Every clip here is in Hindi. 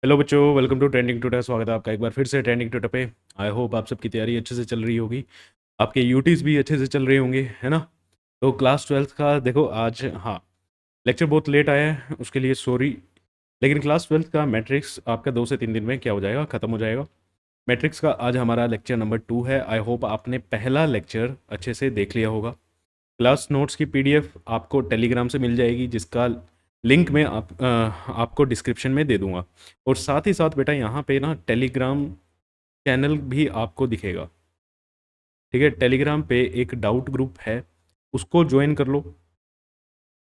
हेलो बच्चों, वेलकम टू ट्रेंडिंग ट्यूटर। स्वागत है आपका एक बार फिर से ट्रेंडिंग ट्यूटर पे। आई होप आप सबकी तैयारी अच्छे से चल रही होगी, आपके यूटीज भी अच्छे से चल रहे होंगे, है ना। तो क्लास ट्वेल्थ का देखो आज, हाँ, लेक्चर बहुत लेट आया है, उसके लिए सॉरी। लेकिन क्लास ट्वेल्थ का मैट्रिक्स आपका 2 से 3 दिन में क्या हो जाएगा, ख़त्म हो जाएगा। मैट्रिक्स का आज हमारा लेक्चर नंबर 2 है। आई होप आपने पहला लेक्चर अच्छे से देख लिया होगा। क्लास नोट्स की पीडीएफ आपको टेलीग्राम से मिल जाएगी, जिसका लिंक मैं आपको डिस्क्रिप्शन में दे दूंगा। और साथ ही साथ बेटा यहाँ पे ना टेलीग्राम चैनल भी आपको दिखेगा, ठीक है। टेलीग्राम पे एक डाउट ग्रुप है, उसको ज्वाइन कर लो।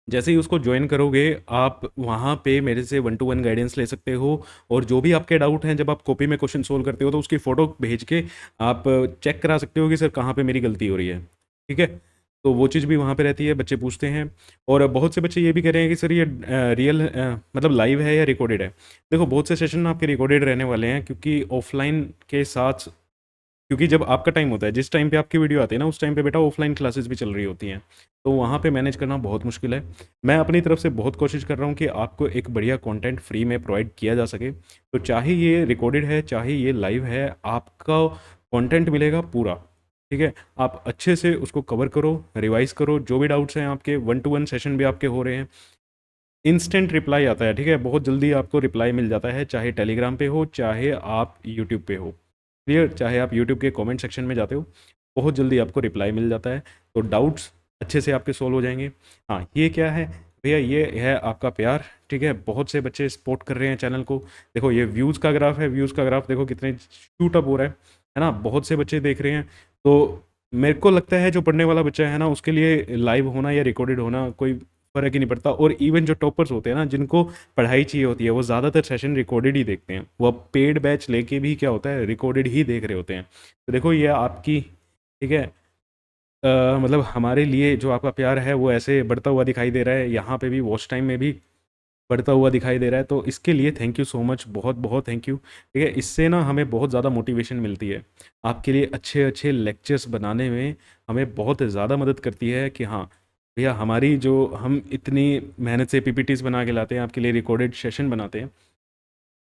जैसे ही उसको ज्वाइन करोगे आप वहाँ पे मेरे से 1-to-1 गाइडेंस ले सकते हो। और जो भी आपके डाउट हैं, जब आप कॉपी में क्वेश्चन सोल्व करते हो तो उसकी फ़ोटो भेज के आप चेक करा सकते हो कि सर कहाँ पे मेरी गलती हो रही है, ठीक है। तो वो चीज़ भी वहाँ पे रहती है, बच्चे पूछते हैं। और बहुत से बच्चे ये भी कह रहे हैं कि सर ये रियल मतलब लाइव है या रिकॉर्डेड है। देखो, बहुत से सेशन आपके रिकॉर्डेड रहने वाले हैं, क्योंकि ऑफलाइन के साथ, क्योंकि जब आपका टाइम होता है, जिस टाइम पे आपकी वीडियो आती है ना, उस टाइम पे बेटा ऑफलाइन क्लासेस भी चल रही होती हैं। तो वहाँ पे मैनेज करना बहुत मुश्किल है। मैं अपनी तरफ से बहुत कोशिश कर रहा हूँ कि आपको एक बढ़िया कंटेंट फ्री में प्रोवाइड किया जा सके। तो चाहे ये रिकॉर्डेड है, चाहे ये लाइव है, आपका कंटेंट मिलेगा पूरा, ठीक है। आप अच्छे से उसको कवर करो, रिवाइज करो। जो भी डाउट्स हैं आपके, 1-to-1 सेशन भी आपके हो रहे हैं। इंस्टेंट रिप्लाई आता है, ठीक है, बहुत जल्दी आपको रिप्लाई मिल जाता है, चाहे टेलीग्राम पे हो, चाहे आप यूट्यूब पे हो। क्लियर? चाहे आप यूट्यूब के कमेंट सेक्शन में जाते हो, बहुत जल्दी आपको रिप्लाई मिल जाता है। तो डाउट्स अच्छे से आपके सोल्व हो जाएंगे। हाँ, ये क्या है भैया, ये है आपका प्यार, ठीक है। बहुत से बच्चे सपोर्ट कर रहे हैं चैनल को। देखो, ये व्यूज़ का ग्राफ है, व्यूज़ का ग्राफ देखो कितने शूट अप हो रहा है ना। बहुत से बच्चे देख रहे हैं। तो मेरे को लगता है जो पढ़ने वाला बच्चा है ना, उसके लिए लाइव होना या रिकॉर्डेड होना कोई फ़र्क ही नहीं पड़ता। और इवन जो टॉपर्स होते हैं ना, जिनको पढ़ाई चाहिए होती है, वो ज़्यादातर सेशन रिकॉर्डेड ही देखते हैं। वो अब पेड बैच लेके भी क्या होता है, रिकॉर्डेड ही देख रहे होते हैं। तो देखो, ये आपकी, ठीक है, मतलब हमारे लिए जो आपका प्यार है वो ऐसे बढ़ता हुआ दिखाई दे रहा है, यहाँ पे भी वॉच टाइम में भी बढ़ता हुआ दिखाई दे रहा है। तो इसके लिए थैंक यू सो मच, बहुत बहुत थैंक यू, ठीक है। इससे ना हमें बहुत ज़्यादा मोटिवेशन मिलती है, आपके लिए अच्छे अच्छे लेक्चर्स बनाने में हमें बहुत ज़्यादा मदद करती है कि हाँ भैया, हमारी जो हम इतनी मेहनत से पीपीटीज बना के लाते हैं, आपके लिए रिकॉर्डेड सेशन बनाते हैं,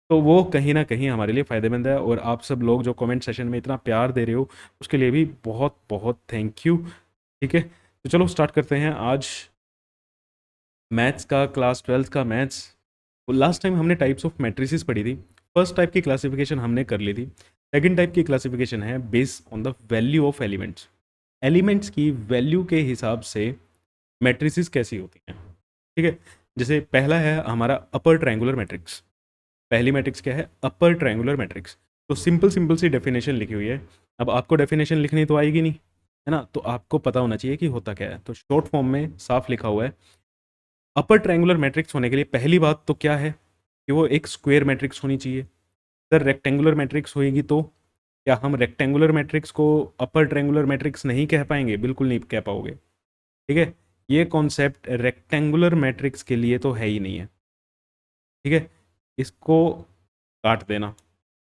तो वो कहीं ना कहीं हमारे लिए फ़ायदेमंद है। और आप सब लोग जो कमेंट सेशन में इतना प्यार दे रहे हो, उसके लिए भी बहुत बहुत थैंक यू, ठीक है। तो चलो स्टार्ट करते हैं आज मैथ्स का, क्लास ट्वेल्थ का मैथ्स। लास्ट टाइम हमने टाइप्स ऑफ मैट्रिसेस पढ़ी थी। फर्स्ट टाइप की क्लासिफिकेशन हमने कर ली थी। सेकंड टाइप की क्लासिफिकेशन है based on the value of elements. Elements की वैल्यू के हिसाब से मैट्रिसेस कैसी होती हैं, ठीक है। जैसे पहला है हमारा अपर ट्रायंगुलर मैट्रिक्स। पहली मैट्रिक्स क्या है, अपर ट्रायंगुलर मैट्रिक्स। तो सिंपल सिंपल सी डेफिनेशन लिखी हुई है। अब आपको डेफिनेशन लिखनी तो आएगी नहीं, है ना, तो आपको पता होना चाहिए कि होता क्या है। तो शॉर्ट फॉर्म में साफ लिखा हुआ है, अपर ट्रायंगुलर मैट्रिक्स होने के लिए पहली बात तो क्या है कि वो एक स्क्वायर मैट्रिक्स होनी चाहिए। अगर रेक्टेंगुलर मैट्रिक्स होएगी तो क्या हम रेक्टेंगुलर मैट्रिक्स को अपर ट्रायंगुलर मैट्रिक्स नहीं कह पाएंगे? बिल्कुल नहीं कह पाओगे, ठीक है। ये कॉन्सेप्ट रेक्टेंगुलर मैट्रिक्स के लिए तो है ही नहीं है, ठीक है। इसको काट देना,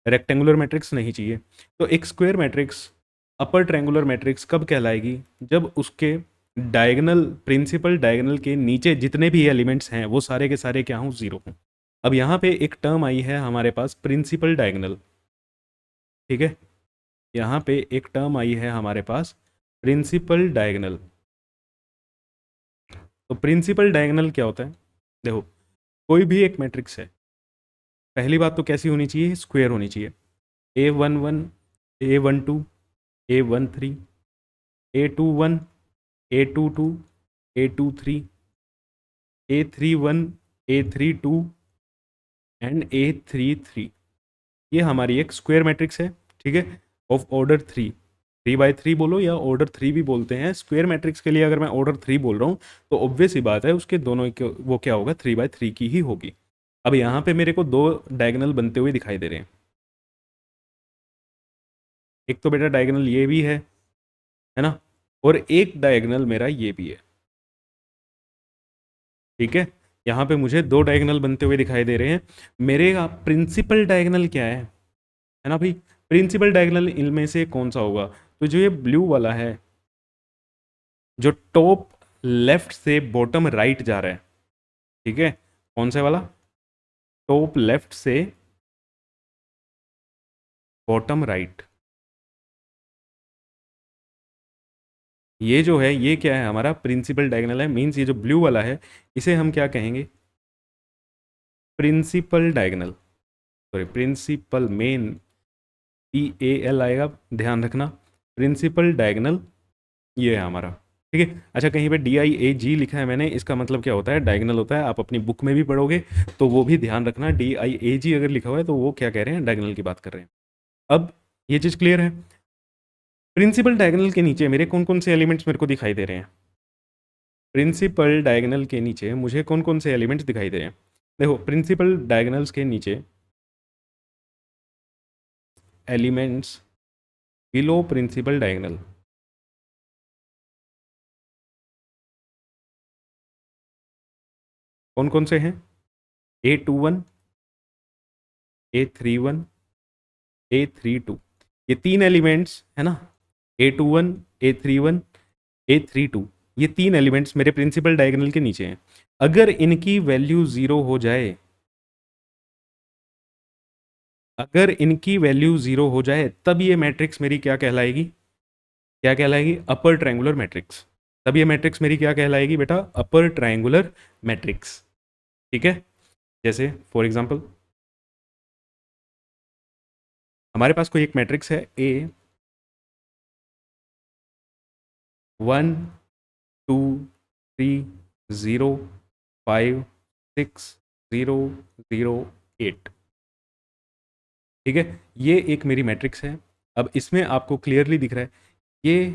रेक्टेंगुलर मैट्रिक्स नहीं चाहिए। तो एक स्क्वायर मैट्रिक्स अपर ट्रायंगुलर मैट्रिक्स कब कहलाएगी? जब उसके डायगोनल, प्रिंसिपल डायगोनल के नीचे जितने भी एलिमेंट्स हैं वो सारे के सारे क्या हों, जीरो हों। अब यहाँ पे एक टर्म आई है हमारे पास, प्रिंसिपल डायगोनल, ठीक है। यहाँ पे एक टर्म आई है हमारे पास, प्रिंसिपल डायगोनल। तो प्रिंसिपल डायगोनल क्या होता है? देखो, कोई भी एक मैट्रिक्स है, पहली बात तो कैसी होनी चाहिए, स्क्वायर होनी चाहिए। A11, A12, A13, A21, A22, A23, A31, A32 and A33। ये हमारी एक स्क्वायर मैट्रिक्स है, ठीक है, ऑफ ऑर्डर 3। 3 बाई 3 बोलो या ऑर्डर 3 भी बोलते हैं। स्क्वायर मैट्रिक्स के लिए अगर मैं ऑर्डर 3 बोल रहा हूँ तो ऑब्वियस ही बात है, उसके दोनों वो क्या होगा, 3 बाई 3 की ही होगी। अब यहाँ पे मेरे को दो डायगोनल बनते हुए दिखाई दे रहे हैं। एक तो बेटा डायगोनल ये भी है ना, और एक डायगोनल मेरा ये भी है, ठीक है। यहाँ पे मुझे दो डायगोनल बनते हुए दिखाई दे रहे हैं। मेरे प्रिंसिपल डायगोनल क्या है ना भाई, प्रिंसिपल डायगोनल इनमें से कौन सा होगा? तो जो ये ब्लू वाला है, जो टॉप लेफ्ट से बॉटम राइट जा रहा है, ठीक है, कौन सा वाला, टॉप लेफ्ट से बॉटम राइट, ये जो है ये क्या है, हमारा प्रिंसिपल डायगोनल है, मीन्स ये जो ब्लू वाला है इसे हम क्या कहेंगे, principal diagonal, sorry principal, main, PAL आएगा, ध्यान रखना, प्रिंसिपल डायगोनल ये है हमारा। ठीक है, अच्छा कहीं पे DIAG लिखा है मैंने, इसका मतलब क्या होता है, डायगोनल होता है, आप अपनी बुक में भी पढ़ोगे तो वो भी ध्यान रखना, DIAG अगर लिखा हुआ है तो वो क्या कह रहे हैं, डायगोनल की बात कर रहे हैं। अब ये चीज़ क्लियर है, प्रिंसिपल डायगोनल के नीचे मेरे कौन कौन से एलिमेंट्स मेरे को दिखाई दे रहे हैं, प्रिंसिपल डायगोनल के नीचे मुझे कौन कौन से एलिमेंट्स दिखाई दे रहे हैं, देखो प्रिंसिपल डायगोनल्स के नीचे एलिमेंट्स बिलो प्रिंसिपल डायगोनल, कौन कौन से हैं, A21, A31, A32, ये तीन एलिमेंट्स है ना, A21, A31, A32, ये तीन एलिमेंट्स मेरे प्रिंसिपल डायगोनल के नीचे हैं। अगर इनकी वैल्यू ज़ीरो हो जाए, अगर इनकी वैल्यू ज़ीरो हो जाए तब ये मैट्रिक्स मेरी क्या कहलाएगी, क्या कहलाएगी, अपर ट्रायंगुलर मैट्रिक्स। तब ये मैट्रिक्स मेरी क्या कहलाएगी बेटा, अपर ट्रायंगुलर मैट्रिक्स। ठीक है, जैसे फॉर एग्जांपल हमारे पास कोई एक मैट्रिक्स है A 1 2 3 0 5 6 0 0 8, ठीक है, ये एक मेरी मैट्रिक्स है। अब इसमें आपको क्लियरली दिख रहा है ये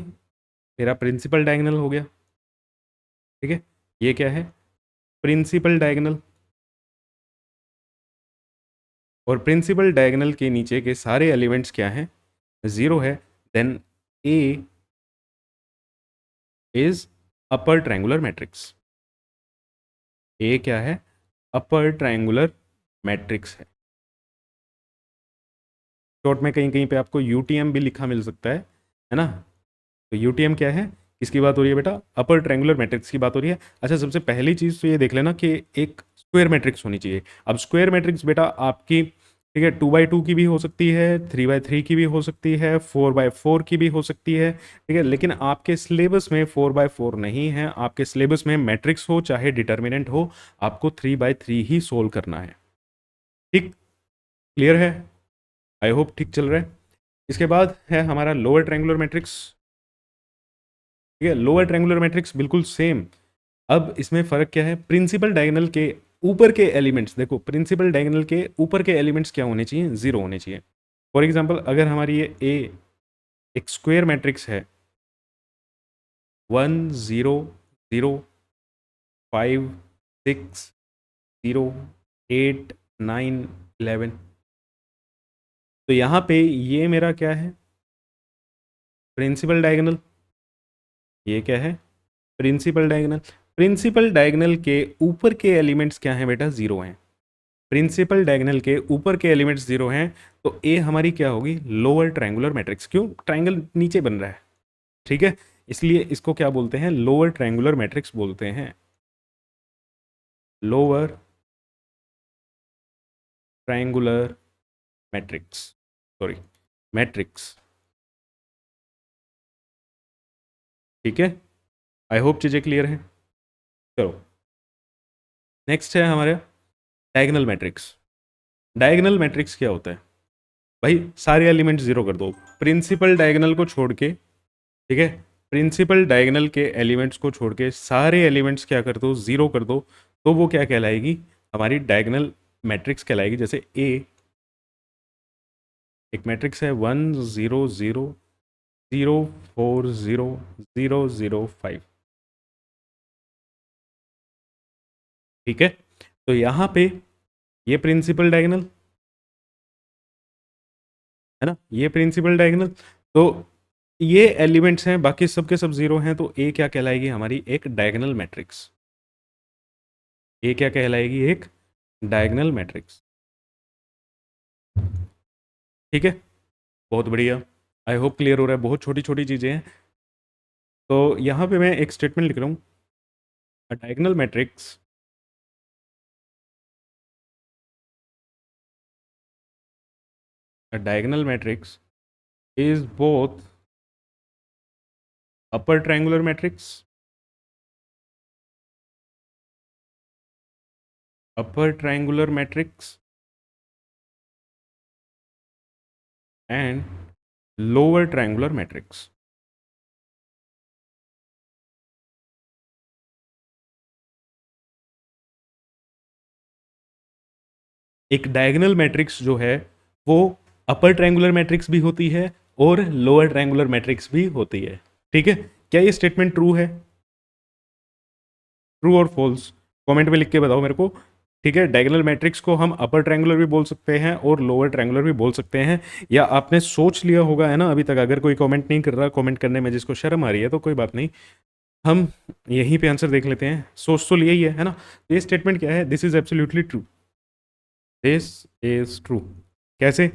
मेरा प्रिंसिपल डायगोनल हो गया, ठीक है, ये क्या है, प्रिंसिपल डायगोनल, और प्रिंसिपल डायगोनल के नीचे के सारे एलिमेंट्स क्या हैं, ज़ीरो है, then A is upper triangular matrix, A क्या है, अपर ट्रायंगुलर मैट्रिक्स है। शॉर्ट में कहीं कहीं पे आपको UTM भी लिखा मिल सकता है ना, तो UTM क्या है, किसकी बात हो रही है बेटा, अपर ट्रायंगुलर मैट्रिक्स की बात हो रही है। अच्छा सबसे पहली चीज़ तो ये देख लेना कि एक स्क्वायर मैट्रिक्स होनी चाहिए। अब स्क्वायर मैट्रिक्स बेटा आपकी, ठीक है, 2x2 की भी हो सकती है, 3x3 की भी हो सकती है, 4x4 की भी हो सकती है, ठीक है, लेकिन आपके सिलेबस में 4x4 नहीं है, आपके सिलेबस में मैट्रिक्स हो चाहे डिटर्मिनेंट हो, आपको 3x3 ही सोल्व करना है। ठीक, क्लियर है, आई होप ठीक चल रहा है। इसके बाद है हमारा लोअर ट्रायंगुलर मैट्रिक्स, ठीक है, लोअर ट्रायंगुलर मैट्रिक्स बिल्कुल सेम। अब इसमें फ़र्क क्या है, प्रिंसिपल डायगोनल के ऊपर के एलिमेंट्स, देखो प्रिंसिपल डायगोनल के ऊपर के एलिमेंट्स क्या होने चाहिए, ज़ीरो होने चाहिए। फॉर एग्जांपल अगर हमारी ये ए एक स्क्वायर मैट्रिक्स है, 1 0 0 5 6 0 8 9 11, तो यहाँ पे ये मेरा क्या है, प्रिंसिपल डायगोनल, ये क्या है, प्रिंसिपल डायगोनल। प्रिंसिपल डायगोनल के ऊपर के एलिमेंट्स क्या हैं बेटा, ज़ीरो हैं। प्रिंसिपल डायगोनल के ऊपर के एलिमेंट्स जीरो हैं, तो ए हमारी क्या होगी, लोअर ट्रायंगुलर मैट्रिक्स, क्यों, ट्रायंगल नीचे बन रहा है, ठीक है, इसलिए इसको क्या बोलते हैं, लोअर ट्रायंगुलर मैट्रिक्स बोलते हैं, lower triangular matrix, sorry matrix, ठीक है, आई होप चीज़ें क्लियर हैं। चलो नेक्स्ट है हमारे डायगोनल मैट्रिक्स। डायगोनल मैट्रिक्स क्या होता है, भाई सारे एलिमेंट जीरो कर दो, प्रिंसिपल डायगोनल को छोड़ के, ठीक है, प्रिंसिपल डायगोनल के एलिमेंट्स को छोड़ के सारे एलिमेंट्स क्या कर दो, जीरो कर दो, तो वो क्या कहलाएगी, हमारी डायगोनल मैट्रिक्स कहलाएगी। जैसे ए एक मैट्रिक्स है 1 0 0 0 4 0 0 0 5, ठीक है, तो यहाँ पे ये प्रिंसिपल डायगोनल है ना, ये प्रिंसिपल डायगोनल, तो ये एलिमेंट्स हैं, बाकी सबके सब जीरो हैं, तो ए क्या कहलाएगी, हमारी एक डायगोनल मैट्रिक्स, ए क्या कहलाएगी, एक डायगोनल मैट्रिक्स, ठीक है, बहुत बढ़िया, आई होप क्लियर हो रहा है, बहुत छोटी छोटी चीज़ें हैं। तो यहाँ पे मैं एक स्टेटमेंट लिख रहा हूँ, अ diagonal matrix A diagonal matrix is both upper triangular matrix, upper triangular matrix and lower triangular matrix. एक डायगोनल मैट्रिक्स जो है वो अपर ट्रायंगुलर मैट्रिक्स भी होती है और लोअर ट्रायंगुलर मैट्रिक्स भी होती है। ठीक है, क्या ये स्टेटमेंट ट्रू है? ट्रू और फॉल्स कमेंट में लिख के बताओ मेरे को। ठीक है, डायगोनल मैट्रिक्स को हम अपर ट्रायंगुलर भी बोल सकते हैं और लोअर ट्रायंगुलर भी बोल सकते हैं, या आपने सोच लिया होगा है ना अभी तक। अगर कोई कमेंट नहीं कर रहा, कमेंट करने में जिसको शर्म आ रही है तो कोई बात नहीं, हम यहीं पे आंसर देख लेते हैं। सोच तो लिया ही है ना। तो ये स्टेटमेंट क्या है? This is absolutely true, this is true. कैसे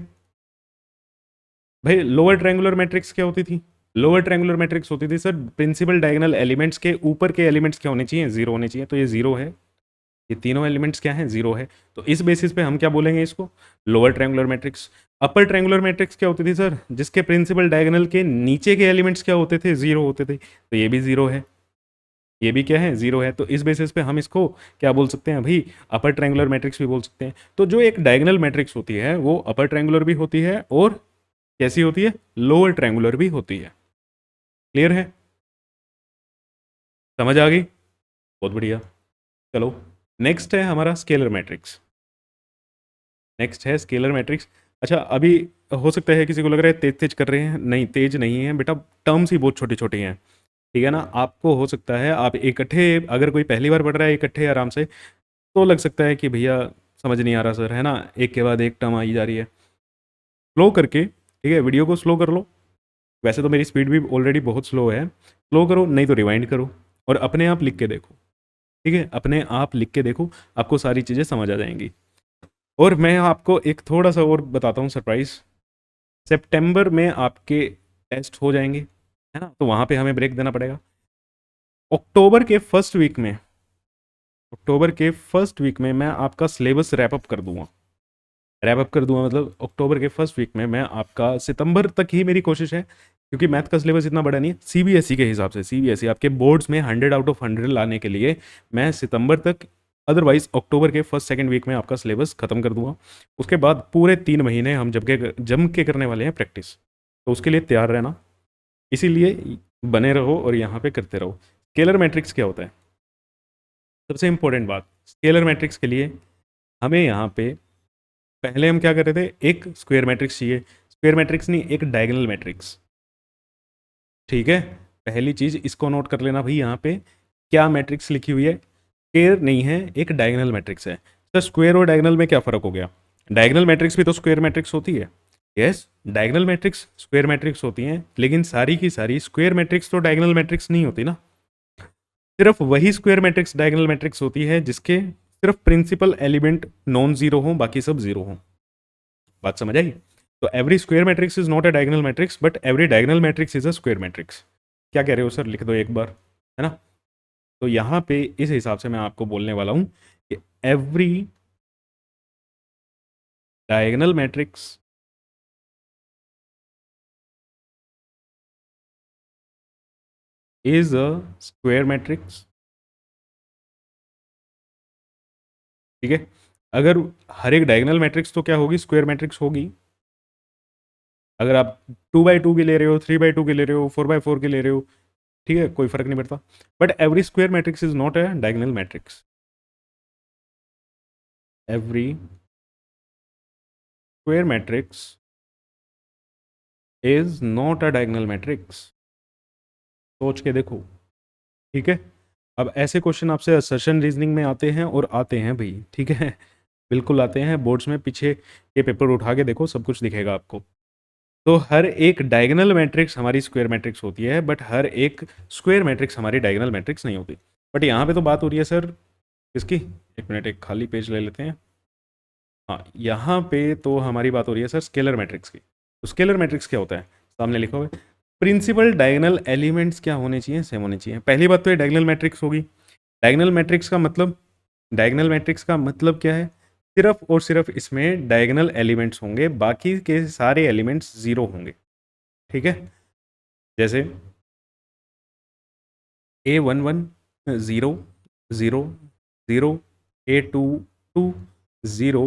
भाई? लोअर ट्रायंगुलर मैट्रिक्स क्या होती थी? लोअर ट्रायंगुलर मैट्रिक्स होती थी सर, प्रिंसिपल डायगोनल एलिमेंट्स के ऊपर के एलिमेंट्स क्या होने चाहिए? जीरो होने चाहिए। तो ये जीरो है, ये तीनों एलिमेंट्स क्या हैं? जीरो है। तो इस बेसिस पे हम क्या बोलेंगे इसको? Lower triangular matrix. अपर ट्रायंगुलर मैट्रिक्स क्या होती थी सर? जिसके प्रिंसिपल डायगोनल के नीचे के एलिमेंट्स क्या होते थे? जीरो होते थे। तो ये भी जीरो है, ये भी क्या है? जीरो है। तो इस बेसिस पे हम इसको क्या बोल सकते हैं भाई? अपर ट्रायंगुलर मैट्रिक्स भी बोल सकते हैं। तो जो एक डायगोनल मैट्रिक्स होती है वो अपर ट्रायंगुलर भी होती है और कैसी होती है? लोअर ट्रायंगुलर भी होती है। क्लियर है? समझ आ गई? बहुत बढ़िया। चलो नेक्स्ट है हमारा स्केलर मैट्रिक्स। नेक्स्ट है स्केलर मैट्रिक्स। अच्छा, अभी हो सकता है किसी को लग रहा है तेज तेज कर रहे हैं, नहीं तेज नहीं है बेटा, टर्म्स ही बहुत छोटी छोटी हैं। ठीक है ना, आपको हो सकता है आप इकट्ठे, अगर कोई पहली बार पढ़ रहा है इकट्ठे आराम से, तो लग सकता है कि भैया समझ नहीं आ रहा सर, है ना, एक के बाद एक टर्म आई जा रही है। स्लो करके, ठीक है, वीडियो को स्लो कर लो। वैसे तो मेरी स्पीड भी ऑलरेडी बहुत स्लो है, स्लो करो नहीं तो रिवाइंड करो और अपने आप लिख के देखो। ठीक है, अपने आप लिख के देखो, आपको सारी चीज़ें समझ आ जाएंगी। और मैं आपको एक थोड़ा सा और बताता हूँ सरप्राइज। सितंबर में आपके टेस्ट हो जाएंगे, है ना, तो वहाँ पे हमें ब्रेक देना पड़ेगा। अक्टूबर के फर्स्ट वीक में, अक्टूबर के फर्स्ट वीक में मैं आपका सिलेबस रैप अप कर दूंगा। रैप अप कर दूंगा मतलब अक्टूबर के फर्स्ट वीक में मैं आपका, सितंबर तक ही मेरी कोशिश है, क्योंकि मैथ का सिलेबस इतना बड़ा नहीं है। सीबीएसई के हिसाब से, सीबीएसई आपके बोर्ड्स में 100 आउट ऑफ 100 लाने के लिए मैं सितंबर तक, अदरवाइज अक्टूबर के फर्स्ट सेकंड वीक में आपका सिलेबस खत्म कर दूंगा। उसके बाद पूरे 3 महीने हम जम के करने वाले हैं प्रैक्टिस, तो उसके लिए तैयार रहना। इसीलिए बने रहो और यहाँ पे करते रहो। स्केलर मैट्रिक्स क्या होता है? सबसे इंपॉर्टेंट बात, स्केलर मैट्रिक्स के लिए हमें यहाँ पे पहले हम क्या कर रहे थे, एक स्क्वायर मैट्रिक्स चाहिए। स्क्वायर मैट्रिक्स नहीं, एक डायगोनल मैट्रिक्स। ठीक है, पहली चीज इसको नोट कर लेना भाई, यहाँ पे क्या मैट्रिक्स लिखी हुई है? स्क्वायर नहीं है, एक डायगोनल मैट्रिक्स है। तो स्क्वायर और डायगोनल में क्या फर्क हो गया? डायगोनल मैट्रिक्स भी तो स्क्वायर मैट्रिक्स होती है। Yes, diagonal matrix square matrix होती हैं, लेकिन सारी की सारी स्क्वायर मैट्रिक्स तो डायगोनल मैट्रिक्स नहीं होती ना। सिर्फ वही स्क्वायर मैट्रिक्स डायगोनल मैट्रिक्स होती है जिसके सिर्फ प्रिंसिपल एलिमेंट नॉन जीरो हो, बाकी सब जीरो हो। बात समझ आई? तो every square matrix is not a diagonal matrix, but every diagonal matrix is a square matrix. क्या कह रहे हो सर? लिख दो एक बार, है ना। तो यहाँ पे इस हिसाब से मैं आपको बोलने वाला हूँ कि every diagonal matrix is a square matrix. ठीक है, अगर हर एक डायगोनल मैट्रिक्स तो क्या होगी? स्क्वायर मैट्रिक्स होगी। अगर आप 2x2 की ले रहे हो, 3x2 की ले रहे हो, 4x4 की ले रहे हो, ठीक है, कोई फर्क नहीं पड़ता। But every square matrix is not a diagonal matrix. Every square matrix is not a diagonal matrix. सोच के देखो। ठीक है, अब ऐसे क्वेश्चन आपसे असर्शन रीजनिंग में आते हैं, और आते हैं भाई, ठीक है, बिल्कुल आते हैं। बोर्ड्स में पीछे के पेपर उठा के देखो, सब कुछ दिखेगा आपको। तो हर एक डायगोनल मैट्रिक्स हमारी स्क्वायर मैट्रिक्स होती है, बट हर एक स्क्वायर मैट्रिक्स हमारी डायगोनल मैट्रिक्स नहीं होती। बट यहाँ पे तो बात हो रही है सर किसकी? एक मिनट, एक खाली पेज ले लेते हैं। हाँ, यहाँ पे तो हमारी बात हो रही है सर स्केलर मैट्रिक्स की। तो स्केलर मैट्रिक्स क्या होता है? सामने लिखा हुआ है, प्रिंसिपल डायगोनल एलिमेंट्स क्या होने चाहिए? सेम होने चाहिए। पहली बात तो ये डायगोनल मैट्रिक्स होगी। डायगोनल मैट्रिक्स का मतलब, डायगोनल मैट्रिक्स का मतलब क्या है? सिर्फ और सिर्फ इसमें डायगोनल एलिमेंट्स होंगे, बाकी के सारे एलिमेंट्स ज़ीरो होंगे। ठीक है, जैसे A11 0 0 0, A22 0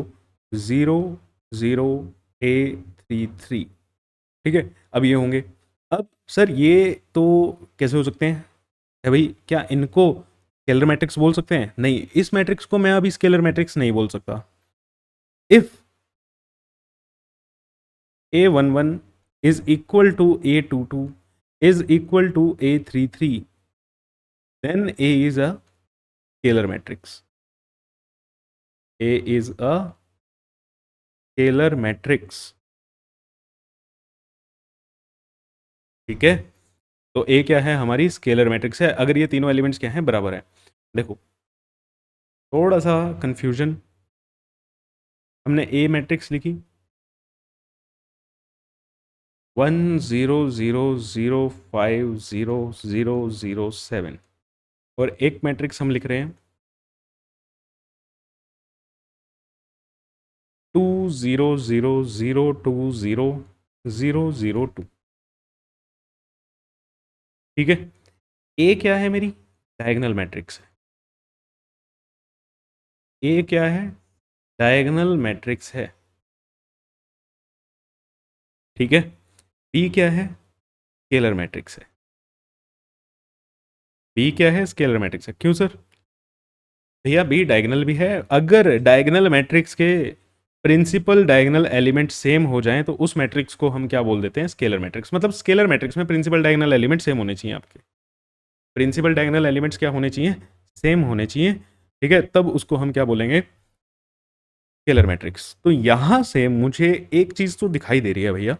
0 0, A33। ठीक है, अब ये होंगे। अब सर ये तो कैसे हो सकते हैं? है भाई, क्या इनको स्केलर मैट्रिक्स बोल सकते हैं? नहीं, इस मैट्रिक्स को मैं अभी स्केलर मैट्रिक्स नहीं बोल सकता। If A11 is equal to A22 is equal to A33, then A is a scalar matrix. A is a scalar matrix. ठीक है, तो A क्या है? हमारी स्केलर मैट्रिक्स है, अगर ये तीनों एलिमेंट्स क्या हैं? बराबर है। देखो, थोड़ा सा कंफ्यूजन, हमने A मैट्रिक्स लिखी 1 0 0 0 5 0 0 0 7, और एक मैट्रिक्स हम लिख रहे हैं 2 0 0 0 2 0 0 0 2। ठीक है, ए क्या है? मेरी डायगोनल मैट्रिक्स है। ए क्या है? डायगोनल मैट्रिक्स है। ठीक है, बी क्या है? स्केलर मैट्रिक्स है। बी क्या है? स्केलर मैट्रिक्स है। क्यों सर? भैया बी डायगोनल भी है। अगर डायगोनल मैट्रिक्स के प्रिंसिपल डायगोनल एलिमेंट सेम हो जाएं तो उस मैट्रिक्स को हम क्या बोल देते हैं? Scalar matrix. मतलब स्केलर मैट्रिक्स में प्रिंसिपल डायगोनल एलिमेंट सेम होने चाहिए आपके। प्रिंसिपल डायगोनल एलिमेंट्स क्या होने चाहिए? सेम होने चाहिए। ठीक है, तब उसको हम क्या बोलेंगे? Scalar matrix. तो यहां से मुझे एक चीज तो दिखाई दे रही है भैया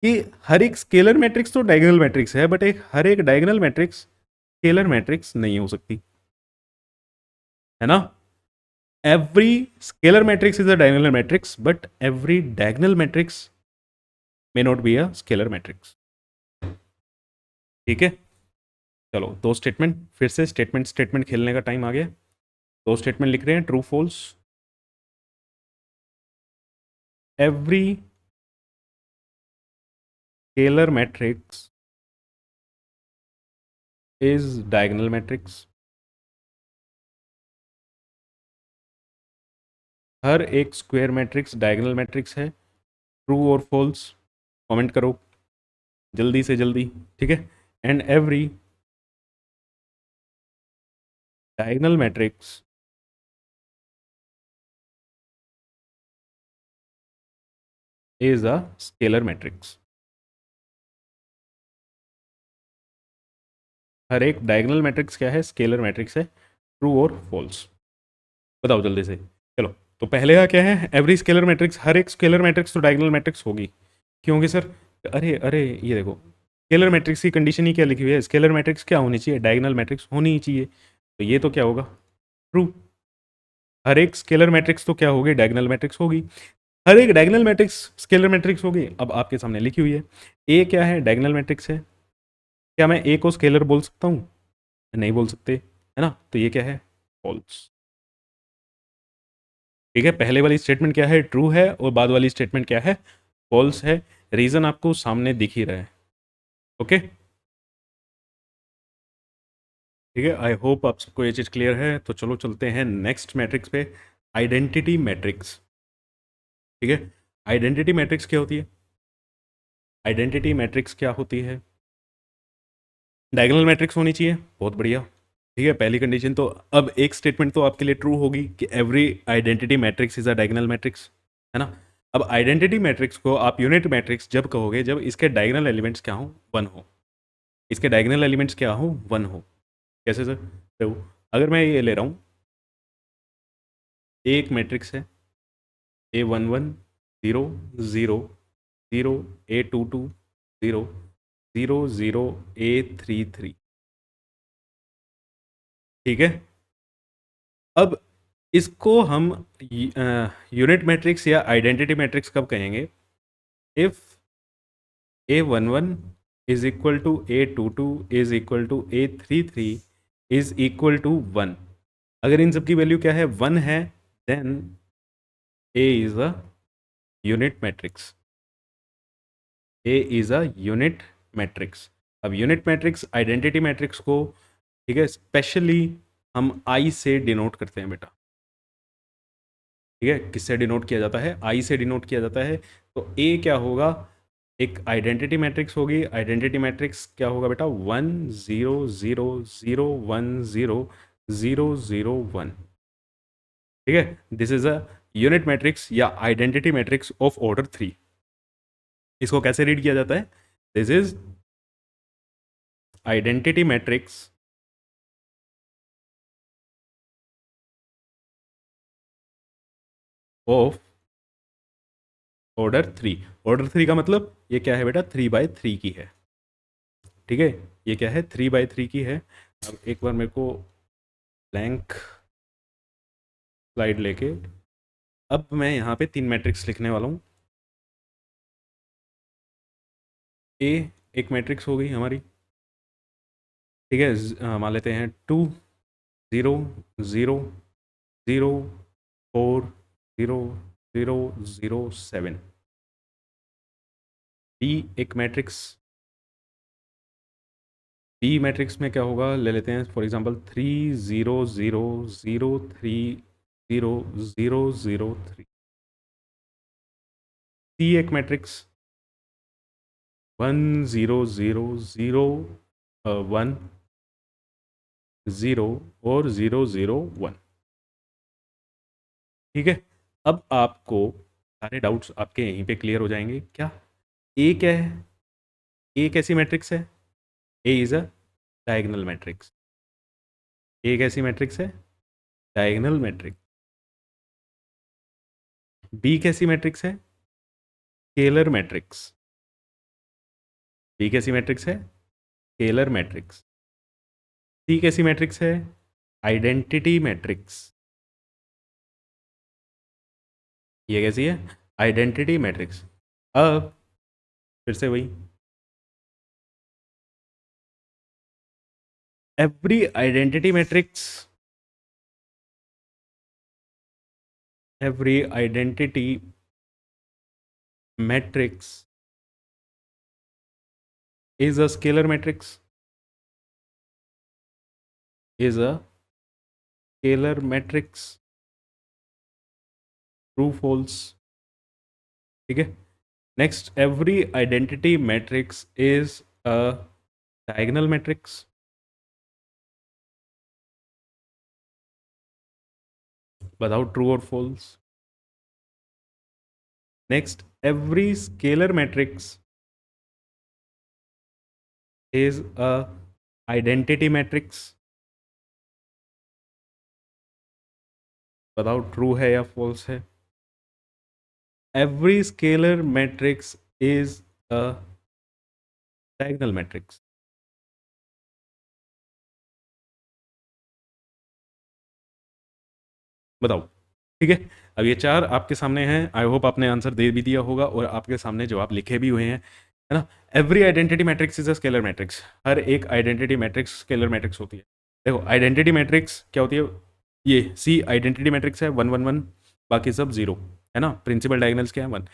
कि हर एक स्केलर मैट्रिक्स तो डायगोनल मैट्रिक्स है, बट हर एक डायगोनल मैट्रिक्स स्केलर मैट्रिक्स नहीं हो सकती, है ना? Every scalar matrix is a diagonal matrix, but every diagonal matrix may not be a scalar matrix. ठीक है, चलो दो स्टेटमेंट, फिर से स्टेटमेंट स्टेटमेंट खेलने का टाइम आ गया। दो स्टेटमेंट लिख रहे हैं, true false. Every scalar matrix is diagonal matrix. हर एक स्क्वायर मैट्रिक्स डायगोनल मैट्रिक्स है। ट्रू और फॉल्स कमेंट करो जल्दी से जल्दी। ठीक है, and every diagonal matrix is a scalar matrix. हर एक डायगोनल मैट्रिक्स क्या है? स्केलर मैट्रिक्स है। ट्रू और फॉल्स बताओ जल्दी से। चलो, तो पहले का क्या है? एवरी स्केलर मैट्रिक्स, हर एक स्केलर मैट्रिक्स तो डायगोनल मैट्रिक्स होगी। क्यों होगी सर? अरे अरे, ये देखो, स्केलर मैट्रिक्स की कंडीशन ही क्या लिखी हुई है? स्केलर मैट्रिक्स क्या होनी चाहिए? डायगोनल मैट्रिक्स होनी ही चाहिए। तो ये तो क्या होगा? ट्रू। हर एक स्केलर मैट्रिक्स तो क्या होगी? डायगोनल मैट्रिक्स होगी। हर एक डायगोनल मैट्रिक्स स्केलर मैट्रिक्स होगी। अब आपके सामने लिखी हुई है, ए क्या है? डायगोनल मैट्रिक्स है। क्या मैं ए को स्केलर बोल सकता हूँ? नहीं बोल सकते, है ना? तो ये क्या है? फॉल्स। ठीक है, पहले वाली स्टेटमेंट क्या है? ट्रू है, और बाद वाली स्टेटमेंट क्या है? फॉल्स है। रीजन आपको सामने दिख ही रहा है। ओके, ठीक है, आई होप आप सबको ये चीज़ क्लियर है। तो चलो चलते हैं नेक्स्ट मैट्रिक्स पे, आइडेंटिटी मैट्रिक्स। ठीक है, आइडेंटिटी मैट्रिक्स क्या होती है? आइडेंटिटी मैट्रिक्स क्या होती है? डायगोनल मैट्रिक्स होनी चाहिए। बहुत बढ़िया। ठीक है, पहली कंडीशन तो, अब एक स्टेटमेंट तो आपके लिए ट्रू होगी कि every identity matrix is a diagonal matrix, है ना? अब आइडेंटिटी मैट्रिक्स को आप यूनिट मैट्रिक्स जब कहोगे जब इसके डायगोनल एलिमेंट्स क्या हो? वन हो। इसके डायगोनल एलिमेंट्स क्या हो? वन हो। कैसे सर? तो अगर मैं ये ले रहा हूँ, एक मैट्रिक्स है A11 0 0 0, A22 0 0 0, A33। ठीक है, अब इसको हम यूनिट मैट्रिक्स या आइडेंटिटी मैट्रिक्स कब कहेंगे? If A11 is equal to A22 is equal to A33 is equal to 1। अगर इन सब की वैल्यू क्या है? 1 है, then A is a unit matrix. A is a unit matrix. अब यूनिट मैट्रिक्स आइडेंटिटी मैट्रिक्स को, ठीक है, स्पेशली हम आई से डिनोट करते हैं बेटा। ठीक है, किससे डिनोट किया जाता है? आई से डिनोट किया जाता है। तो ए क्या होगा? एक आइडेंटिटी मैट्रिक्स होगी। आइडेंटिटी मैट्रिक्स क्या होगा बेटा? 1 0 0 0 1 0 0 0 1। ठीक है, this is a unit matrix या आइडेंटिटी मैट्रिक्स ऑफ ऑर्डर 3। इसको कैसे रीड किया जाता है? This is identity matrix of order 3। Order 3 का मतलब ये क्या है बेटा? 3 by 3 की है। ठीक है, ये क्या है? 3 by 3 की है। अब एक बार मेरे को ब्लैंक स्लाइड लेके, अब मैं यहाँ पे 3 मैट्रिक्स लिखने वाला हूँ। ए एक मैट्रिक्स हो गई हमारी। ठीक है, मान लेते हैं 2 0 0 0 4 0 0 0 7। बी एक मैट्रिक्स। बी मैट्रिक्स में क्या होगा? ले लेते हैं फॉर एग्जांपल 3 0 0 0 3 0 0 0 3। सी एक मैट्रिक्स 1 0 0 0 1 0 और 0 0 1। ठीक है, अब आपको सारे डाउट्स आपके यहीं पे क्लियर हो जाएंगे। क्या ए क्या है? ए कैसी मैट्रिक्स है? A is a diagonal matrix. A कैसी मैट्रिक्स है? Diagonal matrix. बी कैसी मैट्रिक्स है? Scalar matrix. बी कैसी मैट्रिक्स है? Scalar matrix. सी कैसी मैट्रिक्स है? Identity matrix. ये कैसी है? Identity matrix. अब फिर से वही, every identity matrix, every identity matrix is a scalar matrix, is a scalar matrix, true false। ठीक है, next, every identity matrix is a diagonal matrix, बताओ ट्रू और false. Next, every scalar matrix is a identity matrix, बताओ ट्रू है या फॉल्स है। Every scalar matrix is a diagonal matrix. बताओ। ठीक है, अब ये चार आपके सामने हैं। आई होप आपने आंसर दे भी दिया होगा और आपके सामने जवाब लिखे भी हुए हैं, है ना। Every identity matrix is a scalar matrix. हर एक आइडेंटिटी मैट्रिक्स स्केलर मैट्रिक्स होती है। देखो आइडेंटिटी मैट्रिक्स क्या होती है? ये सी आइडेंटिटी मैट्रिक्स है, 1 1 1, बाकी सब जीरो, है ना। प्रिंसिपल डायगोनल्स क्या है? 1।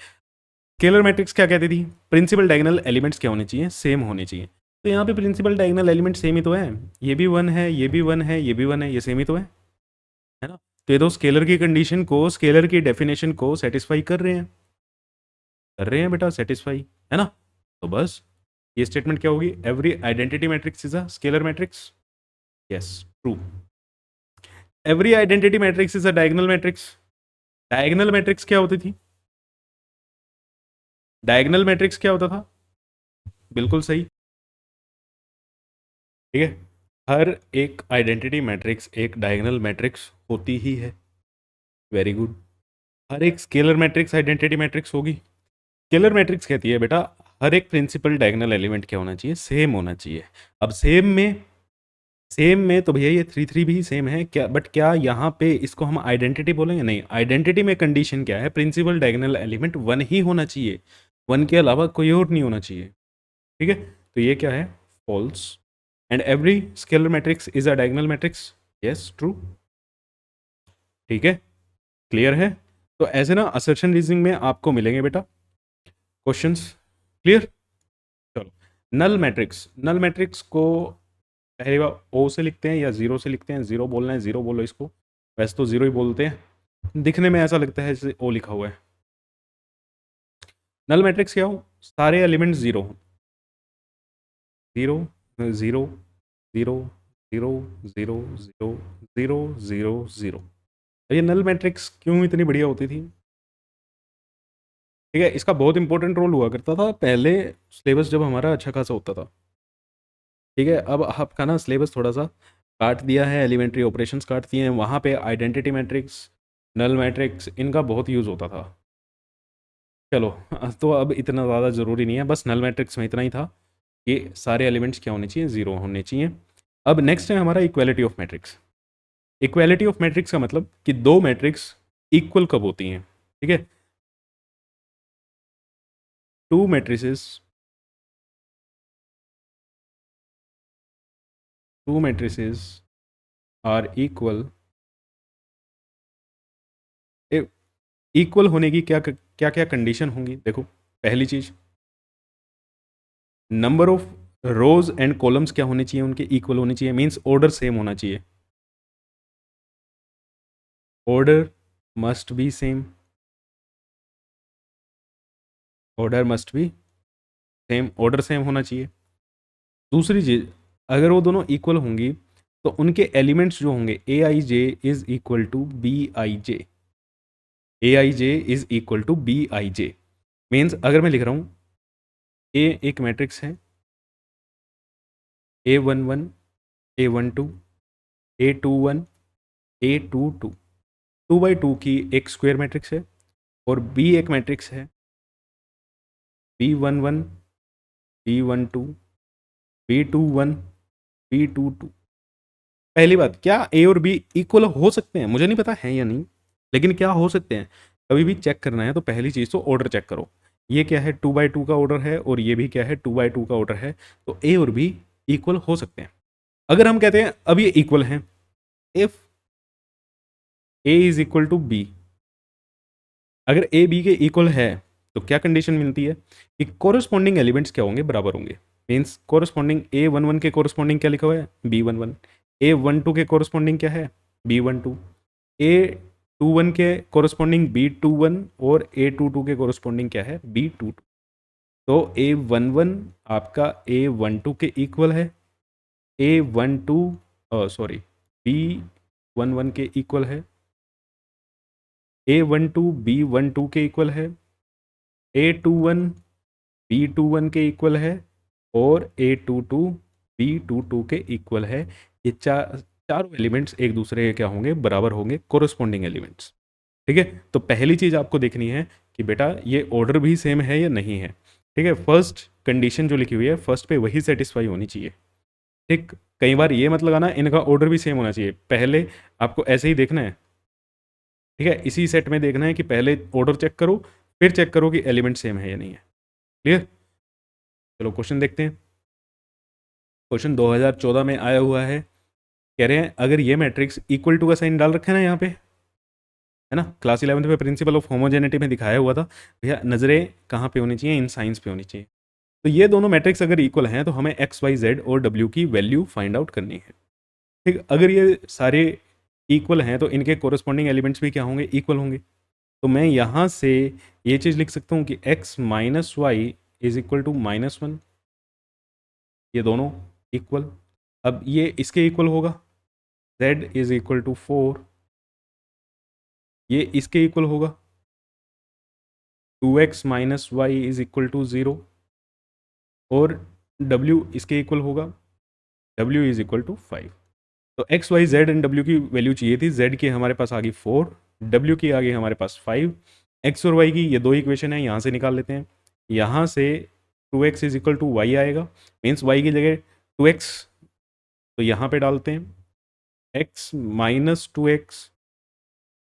स्केलर मैट्रिक्स क्या कहती थी? प्रिंसिपल डायगोनल एलिमेंट्स क्या होने चाहिए? सेम होने चाहिए। तो यहाँ पे प्रिंसिपल डायगोनल एलिमेंट सेम ही तो है। ये भी 1 है, ये भी 1 है, ये भी 1 है, ये सेम ही तो है ना। तो ये तो स्केलर की कंडीशन को, स्केलर की डेफिनेशन को सेटिस्फाई कर रहे हैं बेटा, सेटिस्फाई, है ना। तो बस ये स्टेटमेंट क्या होगी? Every identity matrix is a scalar matrix. Yes, true. Every identity matrix is a diagonal matrix. Diagonal matrix क्या होती थी? डायगोनल मैट्रिक्स क्या होता था? बिल्कुल सही। ठीक है, हर एक आइडेंटिटी मैट्रिक्स एक डायगोनल मैट्रिक्स होती ही है। Very good. हर एक स्केलर मैट्रिक्स आइडेंटिटी मैट्रिक्स होगी। स्केलर मैट्रिक्स कहती है बेटा हर एक प्रिंसिपल डायगोनल एलिमेंट क्या होना चाहिए? सेम होना चाहिए। अब सेम में तो भैया ये 3 3 भी सेम है क्या? बट क्या यहाँ पे इसको हम आइडेंटिटी बोलेंगे? नहीं, आइडेंटिटी में कंडीशन क्या है? प्रिंसिपल डायगोनल एलिमेंट 1 ही होना चाहिए, 1 के अलावा कोई और नहीं होना चाहिए। ठीक है, तो ये क्या है? False. And every scalar matrix is a diagonal matrix. Yes, true. ठीक है, क्लियर है। तो ऐसे ना असर्शन रीजनिंग में आपको मिलेंगे बेटा क्वेश्चंस। क्लियर? चलो, नल मैट्रिक्स को पहली बार ओ से लिखते हैं या जीरो से लिखते हैं? जीरो बोलना है, जीरो बोलो इसको, वैसे तो जीरो ही बोलते हैं, दिखने में ऐसा लगता है जैसे ओ लिखा हुआ है। नल मैट्रिक्स क्या हो? सारे एलिमेंट्स जीरो हो, zero zero zero zero zero zero zero zero zero. ये नल मैट्रिक्स क्यों इतनी बढ़िया होती थी? ठीक है, इसका बहुत इंपॉर्टेंट रोल हुआ करता था पहले सिलेबस जब हमारा अच्छा खासा होता था। ठीक है, अब आपका ना सिलेबस थोड़ा सा काट दिया है, एलिमेंट्री ऑपरेशंस काट दिए हैं, वहाँ पे आइडेंटिटी मैट्रिक्स, नल मैट्रिक्स, इनका बहुत यूज़ होता था। चलो, तो अब इतना ज़्यादा ज़रूरी नहीं है, बस नल मैट्रिक्स में इतना ही था कि सारे एलिमेंट्स क्या होने चाहिए? ज़ीरो होने चाहिए। अब नेक्स्ट है हमारा equality of matrix. Equality of matrix का मतलब कि दो मैट्रिक्स इक्वल कब होती हैं? ठीक है, two matrices, two matrices are equal. Equal होने की क्या क्या क्या कंडीशन होंगी? देखो, पहली चीज, number of rose and columns क्या होने चाहिए? उनके इक्वल होने चाहिए, मींस ऑर्डर सेम होना चाहिए। Order must be same, order must be same, order same होना चाहिए। दूसरी चीज, अगर वो दोनों इक्वल होंगी तो उनके एलिमेंट्स जो होंगे, a i j is equal to b i j, a i j is equal to b i j. Means अगर मैं लिख रहा हूँ ए एक मैट्रिक्स है, a one one, a one two, a two one, a two two, two by two की एक स्क्वायर मैट्रिक्स है, और बी एक मैट्रिक्स है, B one one, B one two, B two one, B two two. पहली बात, क्या ए और बी इक्वल हो सकते हैं? मुझे नहीं पता है या नहीं, लेकिन क्या हो सकते हैं? कभी भी चेक करना है तो पहली चीज़ तो ऑर्डर चेक करो। ये क्या है? टू बाई टू का ऑर्डर है, और ये भी क्या है? टू बाई टू का ऑर्डर है, तो ए और बी इक्वल हो सकते हैं। अगर हम कहते हैं अब ये इक्वल हैं, if A is equal to B, अगर ए बी के इक्वल है तो क्या कंडीशन मिलती है कि कोरस्पॉन्डिंग एलिमेंट्स क्या होंगे? बराबर होंगे। Means corresponding a one one के कोरस्पॉन्डिंग क्या लिखा हुआ है? B one one. A one two के कोरस्पॉन्डिंग क्या है? B one two. A two one के कोरस्पॉन्डिंग बी टू वन, और ए टू टू के कोरस्पॉन्डिंग क्या है? B two two. तो ए वन वन आपका ए वन टू के इक्वल है, a one two sorry, b one one के इक्वल है, a one two b one two के इक्वल है, a two one B two one के इक्वल है, और a two two B two two के इक्वल है। ये चारों एलिमेंट्स एक दूसरे के क्या होंगे? बराबर होंगे, कोरस्पॉन्डिंग एलिमेंट्स। ठीक है, तो पहली चीज़ आपको देखनी है कि बेटा ये ऑर्डर भी सेम है या नहीं है। ठीक है, फर्स्ट कंडीशन जो लिखी हुई है फर्स्ट पे वही सेटिस्फाई होनी चाहिए। ठीक, कई बार ये मत लगाना इनका ऑर्डर भी सेम होना चाहिए, पहले आपको ऐसे ही देखना है। ठीक है, इसी सेट में देखना है कि पहले ऑर्डर चेक करो, फिर चेक करो कि एलिमेंट सेम है या नहीं है। क्लियर? चलो क्वेश्चन देखते हैं। क्वेश्चन 2014 में आया हुआ है। कह रहे हैं अगर ये मैट्रिक्स इक्वल टू का साइन डाल रखा है ना यहाँ पे, है ना, क्लास 11th में प्रिंसिपल ऑफ होमोजेनिटी में दिखाया हुआ था भैया, नज़रें कहाँ पे होनी चाहिए? इन साइंस पे होनी चाहिए। तो ये दोनों मैट्रिक्स अगर इक्वल हैं तो हमें एक्स वाई जेड और डब्ल्यू की वैल्यू फाइंड आउट करनी है। ठीक, अगर ये सारे इक्वल हैं तो इनके कोरस्पॉन्डिंग एलिमेंट्स भी क्या होंगे? इक्वल होंगे। तो मैं यहाँ से ये चीज़ लिख सकता हूँ कि x minus y is equal to minus one, ये दोनों इक्वल। अब ये इसके इक्वल होगा, z is equal to four, ये इसके इक्वल होगा, two x minus y is equal to zero, और w इसके इक्वल होगा, w is equal to five. तो एक्स वाई जेड एंड डब्ल्यू की वैल्यू चाहिए थी, z की हमारे पास आ गई फोर, w की आ गई हमारे पास फाइव, x और y की ये दो इक्वेशन है, यहाँ से निकाल लेते हैं। यहाँ से two x is equal to y आएगा, मीन्स y की जगह टू एक्स, तो यहाँ पे डालते हैं x minus two x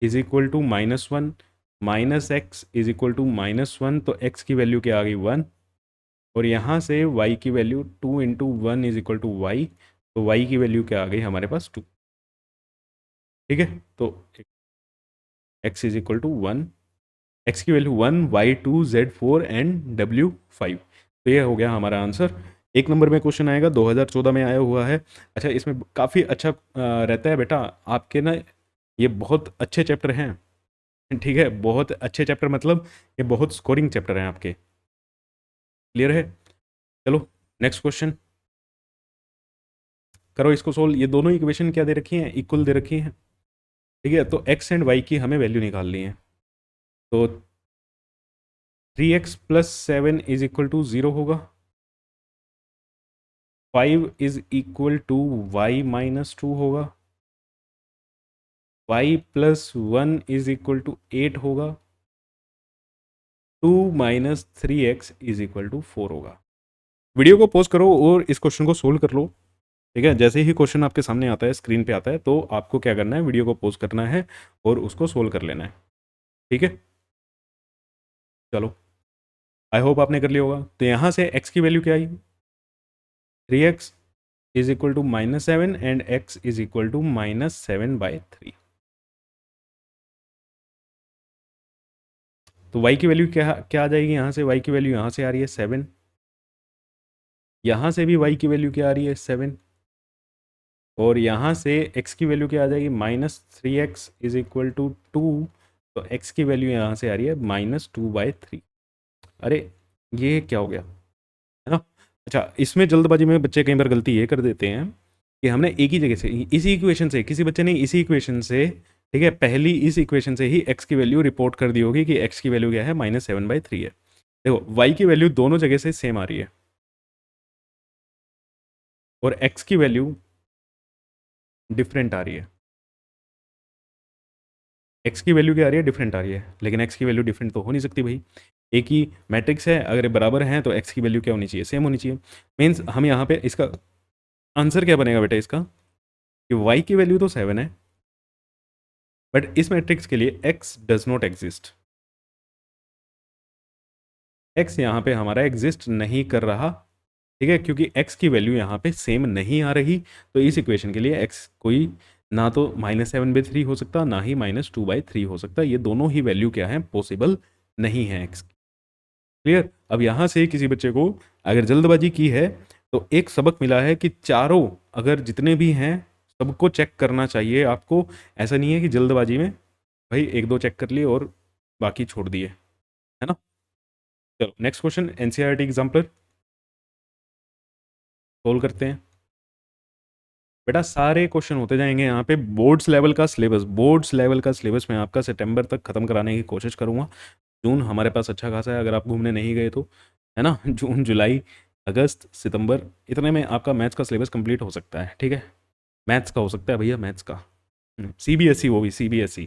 is equal to minus one, minus x is equal to minus one, तो x की वैल्यू क्या आ गई? वन, और यहाँ से y की value two into one is equal to y, तो y की वैल्यू क्या आ गई हमारे पास? टू। ठीक है, तो x is equal to one, x की value 1, y2, z4 and w5। तो ये हो गया हमारा आंसर। एक नंबर में क्वेश्चन आएगा, 2014 में आया हुआ है। अच्छा, इसमें काफ़ी अच्छा रहता है बेटा आपके ना, ये बहुत अच्छे चैप्टर हैं। ठीक है, बहुत अच्छे चैप्टर मतलब ये बहुत स्कोरिंग चैप्टर हैं आपके। क्लियर है? चलो नेक्स्ट क्वेश्चन करो इसको सोल्व। ये दोनों इक्वेशन क्या दे रखी हैं? इक्वल दे रखी हैं। ठीक है, तो एक्स एंड वाई की हमें वैल्यू निकालनी है। तो 3x plus 7 is equal to 0 होगा। 5 is equal to y minus 2 होगा। y plus 1 is equal to 8 होगा। 2 minus 3x is equal to 4 होगा। वीडियो को पॉज करो और इस क्वेश्चन को सोल्व कर लो। ठीक है, जैसे ही क्वेश्चन आपके सामने आता है, स्क्रीन पे आता है, तो आपको क्या करना है, वीडियो को पॉज करना है और उसको सोल्व कर लेना है। ठीक है, चलो आई होप आपने कर लिया होगा। तो यहाँ से x की वैल्यू क्या आई? 3x is equal to -7 and x is equal to -7/3। तो y की वैल्यू क्या क्या आ जाएगी? यहाँ से y की वैल्यू यहाँ से आ रही है 7, यहाँ से भी y की वैल्यू क्या आ रही है 7, और यहाँ से x की वैल्यू क्या आ जाएगी? -3x is equal to 2। तो x की वैल्यू यहाँ से आ रही है -2/3। अरे ये क्या हो गया, है ना? अच्छा, इसमें जल्दबाजी में बच्चे कई बार गलती ये कर देते हैं कि हमने एक ही जगह से, इसी इक्वेशन से, किसी बच्चे ने इसी इक्वेशन से, ठीक है, पहली इस इक्वेशन से ही x की वैल्यू रिपोर्ट कर दी होगी कि x की वैल्यू क्या है? -7/3 है। देखो y की वैल्यू दोनों जगह से सेम आ रही है और x की वैल्यू डिफरेंट आ रही है। x की वैल्यू क्या आ रही है? डिफरेंट आ रही है, लेकिन x की वैल्यू डिफरेंट तो हो नहीं सकती भाई। एक ही मैट्रिक्स है, अगर ये बराबर हैं तो x की वैल्यू क्या होनी चाहिए? सेम होनी चाहिए। मीन्स हम यहाँ पे इसका आंसर क्या बनेगा बेटा इसका, कि y की वैल्यू तो 7 है, बट इस मैट्रिक्स के लिए x does not exist. x यहाँ पे हमारा एग्जिस्ट नहीं कर रहा। ठीक है, क्योंकि x की वैल्यू यहाँ पे सेम नहीं आ रही, तो इस इक्वेशन के लिए x कोई ना तो -7/3 हो सकता, ना ही -2/3 हो सकता। ये दोनों ही वैल्यू क्या है? पॉसिबल नहीं है x। क्लियर? अब यहाँ से किसी बच्चे को अगर जल्दबाजी की है तो एक सबक मिला है कि चारों अगर जितने भी हैं सबको चेक करना चाहिए आपको। ऐसा नहीं है कि जल्दबाजी में भाई एक दो चेक कर लिए और बाकी छोड़ दिए, है ना? चलो next question, NCERT example solve करते हैं। बेटा सारे क्वेश्चन होते जाएंगे यहाँ पे। बोर्ड्स लेवल का सिलेबस, बोर्ड्स लेवल का सिलेबस मैं आपका सितंबर तक खत्म कराने की कोशिश करूँगा। जून हमारे पास अच्छा खासा है, अगर आप घूमने नहीं गए तो, है ना? जून जुलाई अगस्त सितंबर इतने में आपका मैथ्स का सिलेबस कंप्लीट हो सकता है। ठीक है, मैथ्स का हो सकता है भैया, मैथ्स का। सीबीएसई, वो भी सीबीएसई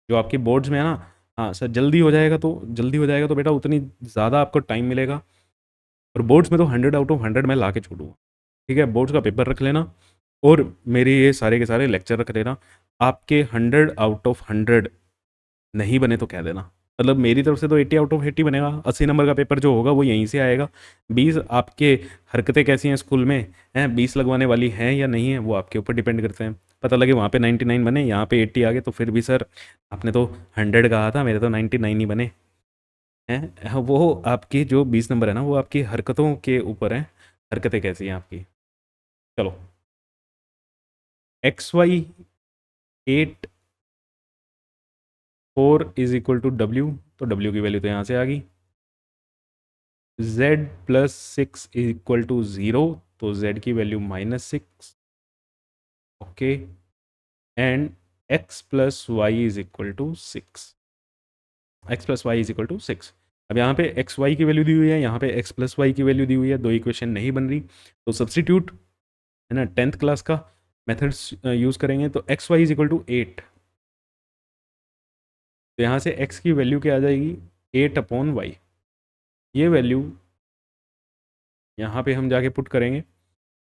जो आपकी बोर्ड्स में है ना। हाँ सर, जल्दी हो जाएगा तो, जल्दी हो जाएगा तो बेटा उतनी ज़्यादा आपको टाइम मिलेगा। और बोर्ड्स में तो 100 आउट ऑफ 100 मैं ला के छोड़ूंगा। ठीक है, बोर्ड्स का पेपर रख लेना और मेरे ये सारे के सारे लेक्चर रख लेना। आपके 100 आउट ऑफ 100 नहीं बने तो कह देना, मतलब मेरी तरफ से तो 80 आउट ऑफ 80 बनेगा। 80 नंबर का पेपर जो होगा वो यहीं से आएगा। 20 आपके हरकतें कैसी हैं स्कूल में, हैं 20 लगवाने वाली हैं या नहीं है, वो आपके ऊपर डिपेंड करते हैं। पता लगे वहाँ पे 99 बने, यहाँ पे 80 आ गए, तो फिर भी सर आपने तो 100 कहा था, मेरे तो 99 ही बने हैं। वो आपकी जो 20 नंबर है ना, वो आपकी हरकतों के ऊपर है, हरकतें कैसी हैं आपकी। चलो, XY 8 4 is equal to W, तो W की वैल्यू तो यहाँ से आ गई। Z plus 6 is equal to 0, तो Z की value -6। Okay, and x plus y is equal to 6। X plus y is equal to 6। अब यहाँ पे एक्स वाई की वैल्यू दी हुई है, यहाँ पे x प्लस वाई की वैल्यू दी हुई है, दो इक्वेशन नहीं बन रही, तो सब्सटीट्यूट, है ना, 10th क्लास का मेथड्स यूज़ करेंगे। तो x y is equal to 8, तो यहाँ से x की वैल्यू क्या आ जाएगी? 8/y। ये वैल्यू यहाँ पे हम जाके पुट करेंगे,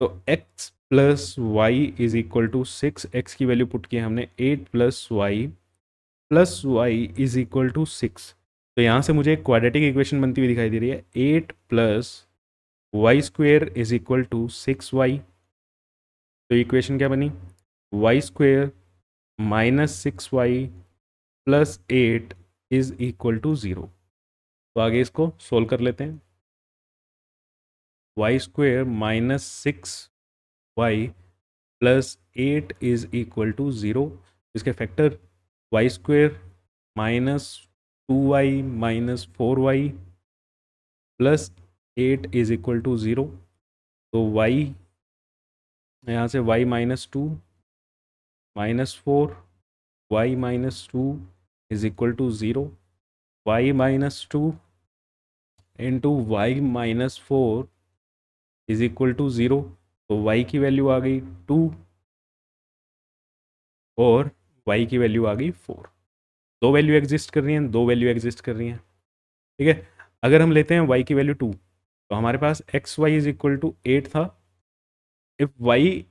तो x plus y is equal to 6। X की वैल्यू पुट किया हमने 8 + y इज इक्वल टू 6। तो यहाँ से मुझे एक क्वाड्रेटिक इक्वेशन बनती हुई दिखाई दे रही है, 8 + y² is equal to 6y। तो इक्वेशन क्या बनी? y² - 6y + 8 is equal to 0। तो आगे इसको सोल्व कर लेते हैं। Y square minus 6y plus 8 is equal to 0। इसके factor y square minus 2y minus 4y plus 8 is equal to 0। तो y यहाँ से y minus 2 minus 4 y minus 2 is equal to 0। y minus 2 into y minus 4 is equal to 0। तो y की वैल्यू आ गई 2 और y की वैल्यू आ गई 4। दो वैल्यू एग्जिस्ट कर रही हैं, दो वैल्यू एग्जिस्ट कर रही हैं। ठीक है, अगर हम लेते हैं y की वैल्यू 2 तो हमारे पास x y is equal to 8 था। If y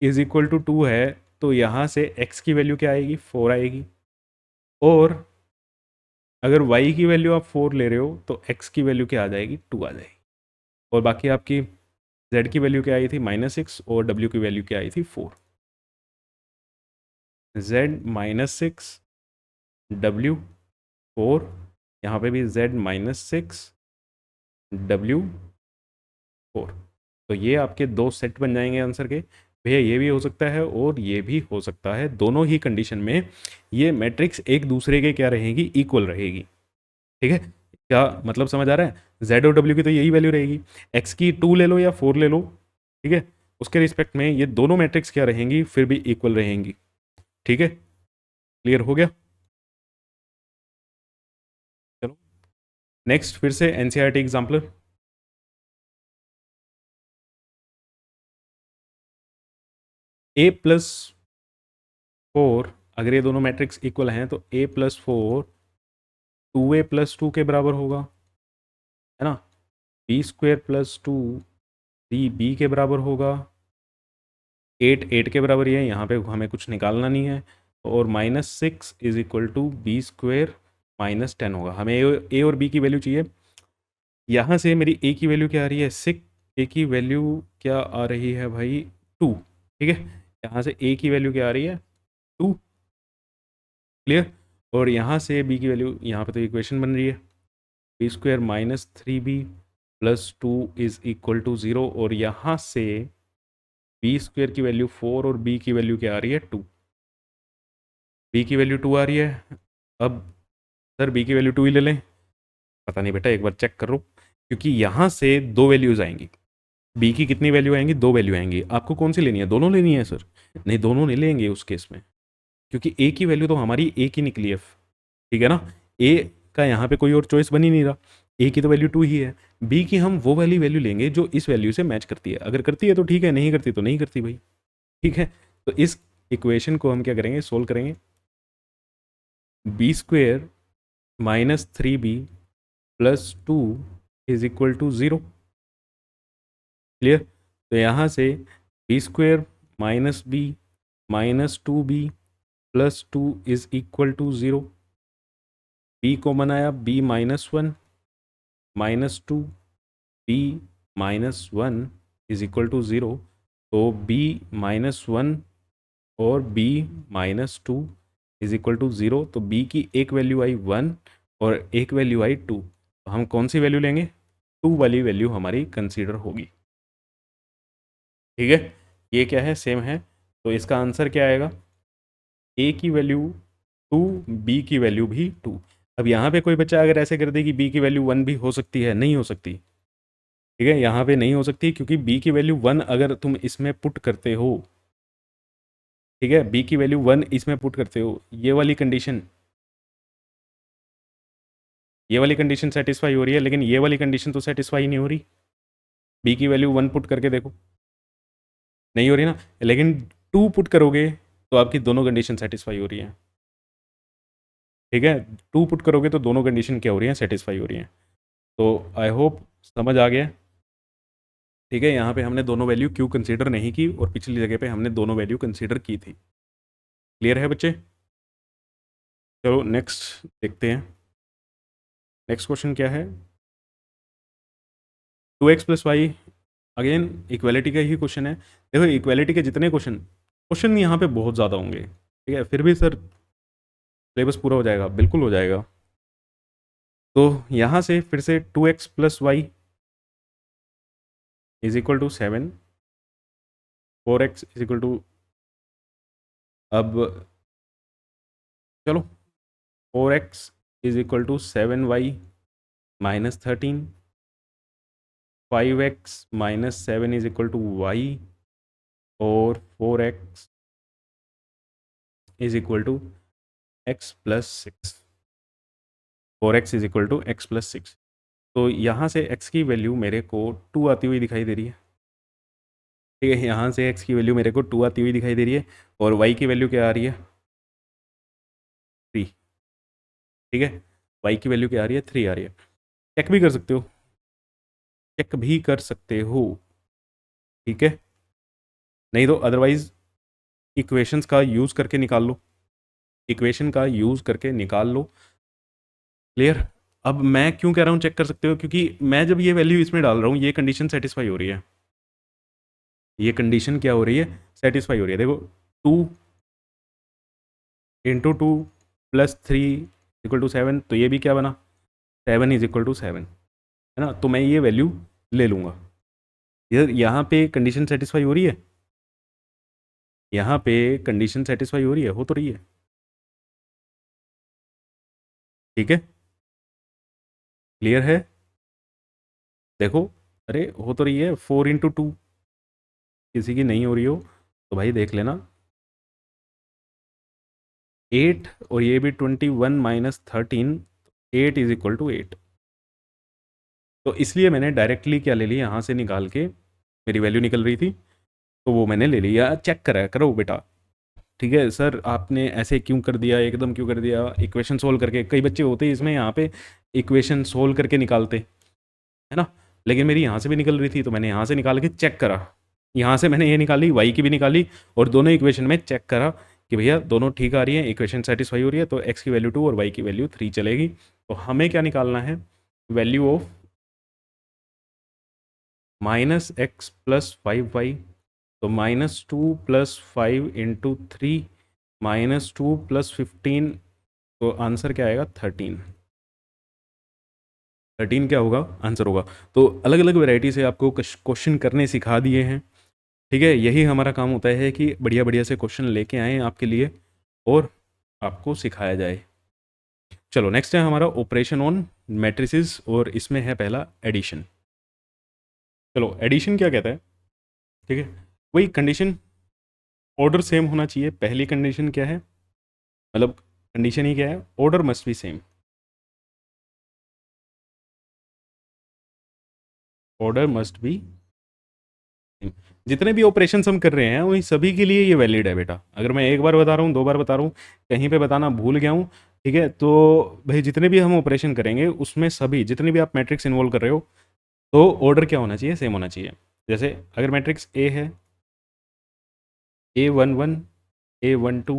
is equal to 2 है तो यहाँ से x की वैल्यू क्या आएगी, 4 आएगी। और अगर y की वैल्यू आप 4 ले रहे हो तो x की वैल्यू क्या आ जाएगी, 2 आ जाएगी। और बाकी आपकी z की वैल्यू क्या आई थी, -6 और w की वैल्यू क्या आई थी, 4। z -6 w 4, यहाँ पे भी z -6 w 4। तो ये आपके दो सेट बन जाएंगे आंसर के। भैया ये भी हो सकता है और ये भी हो सकता है, दोनों ही कंडीशन में ये मैट्रिक्स एक दूसरे के क्या रहेगी, इक्वल रहेगी। ठीक है, क्या मतलब समझ आ रहा है। z और w की तो यही वैल्यू रहेगी, x की 2 ले लो या 4 ले लो, ठीक है, उसके रिस्पेक्ट में ये दोनों मैट्रिक्स क्या रहेंगी, फिर भी इक्वल रहेंगी। ठीक है, क्लियर हो गया। चलो नेक्स्ट फिर से एनसीईआरटी एग्जाम्पल। a+4, अगर ये दोनों मैट्रिक्स इक्वल हैं तो a+4 2a+2 के बराबर होगा, है ना। b² + 2 3b के बराबर होगा। 8 8 के बराबर ही है, यहाँ पे हमें कुछ निकालना नहीं है। और -6 इज इक्वल टू b² -10 होगा। हमें a और b की वैल्यू चाहिए। यहाँ से मेरी a की वैल्यू क्या आ रही है, 6। a की वैल्यू क्या आ रही है भाई, 2। ठीक है, यहाँ से a की वैल्यू क्या आ रही है, 2। क्लियर। और यहाँ से b की वैल्यू, यहाँ पे तो इक्वेशन बन रही है, b² -3b + 2 is equal to 0। और यहाँ से b² की वैल्यू 4 और b की वैल्यू क्या आ रही है, 2। b की वैल्यू 2 आ रही है। अब सर b की वैल्यू 2 ही ले लें, पता नहीं बेटा, एक बार चेक करो, क्योंकि यहाँ से दो वैल्यूज़ आएंगी। b की कितनी वैल्यू आएंगी, दो वैल्यू आएंगी। आपको कौन सी लेनी है, दोनों लेनी है सर। नहीं, दोनों नहीं लेंगे उस केस में, क्योंकि a की वैल्यू तो हमारी a की निकली है। ठीक है ना, a का यहाँ पे कोई और चॉइस बन ही नहीं रहा, a की तो वैल्यू 2 ही है। b की हम वो वाली वैल्यू लेंगे जो इस वैल्यू से मैच करती है। अगर करती है तो ठीक है, नहीं करती तो नहीं करती भाई। ठीक है, तो इस इक्वेशन को हम क्या करेंगे, सोल्व करेंगे। b² -3b + 2 is equal to 0। Clear. तो यहाँ से b² -b -2b + 2 is equal to 0। b को बनाया, b -1 -2 b -1 is equal to 0। तो b -1 और b -2 इज इक्वल टू 0। तो b की एक वैल्यू आई 1 और एक वैल्यू आई 2। तो हम कौन सी वैल्यू लेंगे, 2 वाली वैल्यू हमारी कंसीडर होगी। ठीक है, ये क्या है, सेम है। तो इसका आंसर क्या आएगा, a की वैल्यू 2, b की वैल्यू भी 2। अब यहाँ पे कोई बच्चा अगर ऐसे कर दे कि b की वैल्यू 1 भी हो सकती है, नहीं हो सकती। ठीक है, यहाँ पे नहीं हो सकती, क्योंकि b की वैल्यू 1 अगर तुम इसमें पुट करते हो, ठीक है, b की वैल्यू 1 इसमें पुट करते हो, ये वाली कंडीशन सेटिस्फाई हो रही है, लेकिन ये वाली कंडीशन तो सेटिस्फाई नहीं हो रही। b की वैल्यू 1 पुट करके देखो, नहीं हो रही ना। लेकिन 2 पुट करोगे तो आपकी दोनों कंडीशन सेटिस्फाई हो रही हैं। ठीक है, 2 पुट करोगे तो दोनों कंडीशन क्या हो रही हैं, सेटिस्फाई हो रही हैं। तो आई होप समझ आ गया। ठीक है, यहाँ पे हमने दोनों वैल्यू क्यों कंसीडर नहीं की और पिछली जगह पे हमने दोनों वैल्यू कंसीडर की थी। क्लियर है बच्चे। चलो नेक्स्ट देखते हैं। नेक्स्ट क्वेश्चन क्या है, 2x + y। अगेन इक्वालिटी का ही क्वेश्चन है। देखो इक्वालिटी के जितने क्वेश्चन यहाँ पे बहुत ज़्यादा होंगे, ठीक है, फिर भी सर सिलेबस पूरा हो जाएगा, बिल्कुल हो जाएगा। तो यहाँ से फिर से 2x plus y is equal to 7, 4x is equal to, अब चलो 4x is equal to 7y minus 13, 5x minus 7 is equal to y, और 4x is equal to x plus 6, 4x is equal to x plus 6। तो यहाँ से x की वैल्यू मेरे को 2 आती हुई दिखाई दे रही है। ठीक है, यहाँ से x की वैल्यू मेरे को 2 आती हुई दिखाई दे रही है, और y की वैल्यू क्या आ रही है, 3। ठीक है, y की वैल्यू क्या आ रही है, 3 आ रही है। चेक भी कर सकते हो, चेक भी कर सकते हो। ठीक है, नहीं तो अदरवाइज इक्वेशंस का यूज़ करके निकाल लो, इक्वेशन का यूज़ करके निकाल लो। क्लियर। अब मैं क्यों कह रहा हूँ चेक कर सकते हो, क्योंकि मैं जब ये वैल्यू इसमें डाल रहा हूँ ये कंडीशन सेटिस्फाई हो रही है, ये कंडीशन क्या हो रही है, सेटिस्फाई हो रही है। देखो 2 इंटू 2 प्लस 3 इक्वल टू 7, तो ये भी क्या बना, 7 इज इक्वल टू 7, है ना। तो मैं ये वैल्यू ले लूँगा। यार यहाँ पे कंडीशन सेटिस्फाई हो रही है, यहाँ पे कंडीशन सेटिस्फाई हो रही है, हो तो रही है। ठीक है, क्लियर है। देखो, अरे हो तो रही है, 4 इंटू 2, किसी की नहीं हो रही हो तो भाई देख लेना, 8, और ये भी 21 माइनस 13, 8 इज इक्वल टू 8। तो इसलिए मैंने डायरेक्टली क्या ले लिया, यहाँ से निकाल के मेरी वैल्यू निकल रही थी तो वो मैंने ले लिया। चेक करा करो बेटा। ठीक है सर, आपने ऐसे क्यों कर दिया, एकदम क्यों कर दिया, इक्वेशन सोल्व करके, कई बच्चे होते हैं इसमें यहाँ पे इक्वेशन सोल्व करके निकालते, है ना। लेकिन मेरी यहाँ से भी निकल रही थी तो मैंने यहाँ से निकाल के चेक करा, यहाँ से मैंने ये निकाली, वाई की भी निकाली, और दोनों इक्वेशन में चेक करा कि भैया दोनों ठीक आ रही है, इक्वेशन सेटिस्फाई हो रही है, तो एक्स की वैल्यू 2 और वाई की वैल्यू 3 चलेगी। तो हमें क्या निकालना है, value of minus x plus 5y। तो -2 प्लस 5 इंटू 3 -2 प्लस 15, तो आंसर क्या आएगा, 13। 13 क्या होगा, आंसर होगा। तो अलग अलग वैरायटी से आपको क्वेश्चन करने सिखा दिए हैं। ठीक है, यही हमारा काम होता है कि बढ़िया बढ़िया से क्वेश्चन लेके आएँ आपके लिए और आपको सिखाया जाए। चलो नेक्स्ट है हमारा ऑपरेशन ऑन मैट्रिसेस, और इसमें है पहला एडिशन। चलो एडिशन क्या कहता है, ठीक है, वही कंडीशन, ऑर्डर सेम होना चाहिए। पहली कंडीशन क्या है, मतलब कंडीशन ही क्या है, order must be same, order must be. जितने भी ऑपरेशन हम कर रहे हैं वही सभी के लिए ये वैलिड है बेटा। अगर मैं एक बार बता रहा हूँ, 2 बार बता रहा हूँ, कहीं पे बताना भूल गया हूँ, ठीक है, तो भाई जितने भी हम ऑपरेशन करेंगे उसमें सभी जितने भी आप मैट्रिक्स इन्वॉल्व कर रहे हो तो ऑर्डर क्या होना चाहिए, सेम होना चाहिए। जैसे अगर मैट्रिक्स ए है, A11, A12,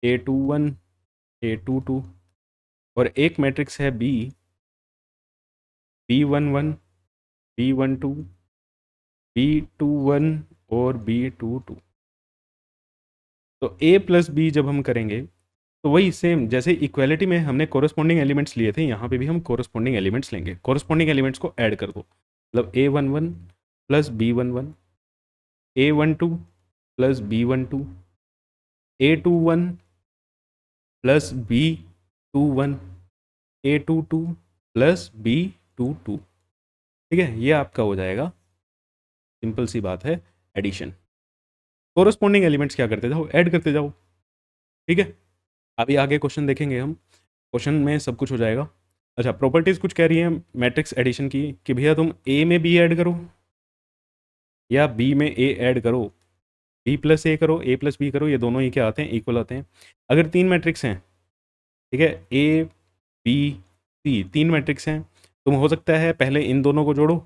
A21, A22, और एक मैट्रिक्स है बी, B11, B12, B21 और B22। तो ए प्लस बी जब हम करेंगे तो वही सेम, जैसे इक्वालिटी में हमने कोरस्पॉन्डिंग एलिमेंट्स लिए थे, यहाँ पे भी हम कोरस्पॉन्डिंग एलिमेंट्स लेंगे। कोरस्पॉन्डिंग एलिमेंट्स को ऐड कर दो, मतलब A11 plus B11, A12 plus B12, A21 plus B21, A22 plus B22। ठीक है, ये आपका हो जाएगा, सिंपल सी बात है, एडिशन। कोरस्पॉन्डिंग एलिमेंट्स क्या करते जाओ, ऐड करते जाओ। ठीक है, अभी आगे क्वेश्चन देखेंगे हम, क्वेश्चन में सब कुछ हो जाएगा। अच्छा, प्रॉपर्टीज़ कुछ कह रही है मैट्रिक्स एडिशन की कि भैया तुम ए में बी ऐड करो या बी में ए ऐड करो, बी प्लस ए करो, ए प्लस बी करो, ये दोनों ही क्या आते हैं, इक्वल आते हैं। अगर 3 मैट्रिक्स हैं, ठीक है, ए बी सी 3 मैट्रिक्स हैं, तुम हो सकता है पहले इन दोनों को जोड़ो,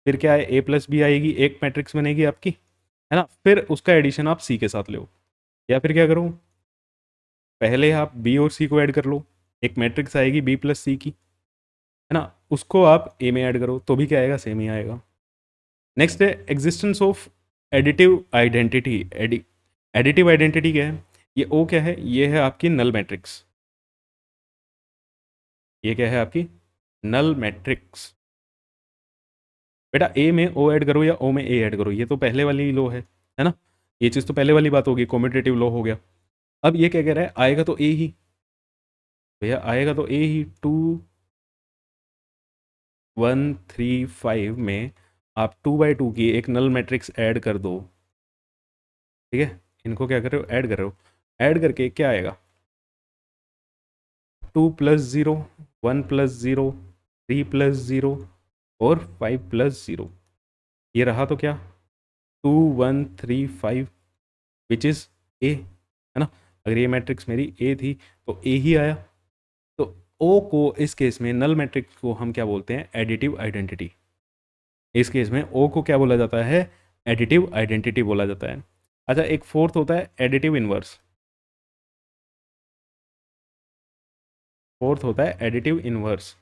फिर क्या है, ए प्लस बी आएगी, एक मैट्रिक्स बनेगी आपकी, है ना, फिर उसका एडिशन आप सी के साथ लो। या फिर क्या करो, पहले आप बी और सी को ऐड कर लो, एक मैट्रिक्स आएगी बी प्लस सी की, है ना, उसको आप ए में ऐड करो तो भी क्या आएगा, सेम ही आएगा। नेक्स्ट है existence of additive identity. Additive identity क्या है, ये ओ क्या है, ये है आपकी नल मैट्रिक्स, ये क्या है आपकी नल मैट्रिक्स। बेटा ए में ओ ऐड करो या ओ में ए ऐड करो, ये तो पहले वाली लॉ है ना, ये चीज़ तो पहले वाली बात होगी, कॉम्पिटेटिव लॉ हो गया। अब ये क्या कह रहा है, आएगा तो ए ही, भैया आएगा तो ए ही। 2 1 3 5 में आप 2 बाई 2 की एक नल मैट्रिक्स ऐड कर दो, ठीक है, इनको क्या कर रहे हो, ऐड कर रहे हो, ऐड करके क्या आएगा, 2 + 0, 1 + 0, 3 + 0 और 5 + 0, ये रहा तो क्या 2 1 3 5 विच इज़ ए, है ना। अगर ये मैट्रिक्स मेरी ए थी तो ए ही आया। तो ओ को इस केस में नल मैट्रिक्स को हम क्या बोलते हैं, एडिटिव आइडेंटिटी। इस केस में ओ को क्या बोला जाता है, एडिटिव आइडेंटिटी बोला जाता है। अच्छा, एक फोर्थ होता है एडिटिव इनवर्स। फोर्थ होता है एडिटिव इनवर्स।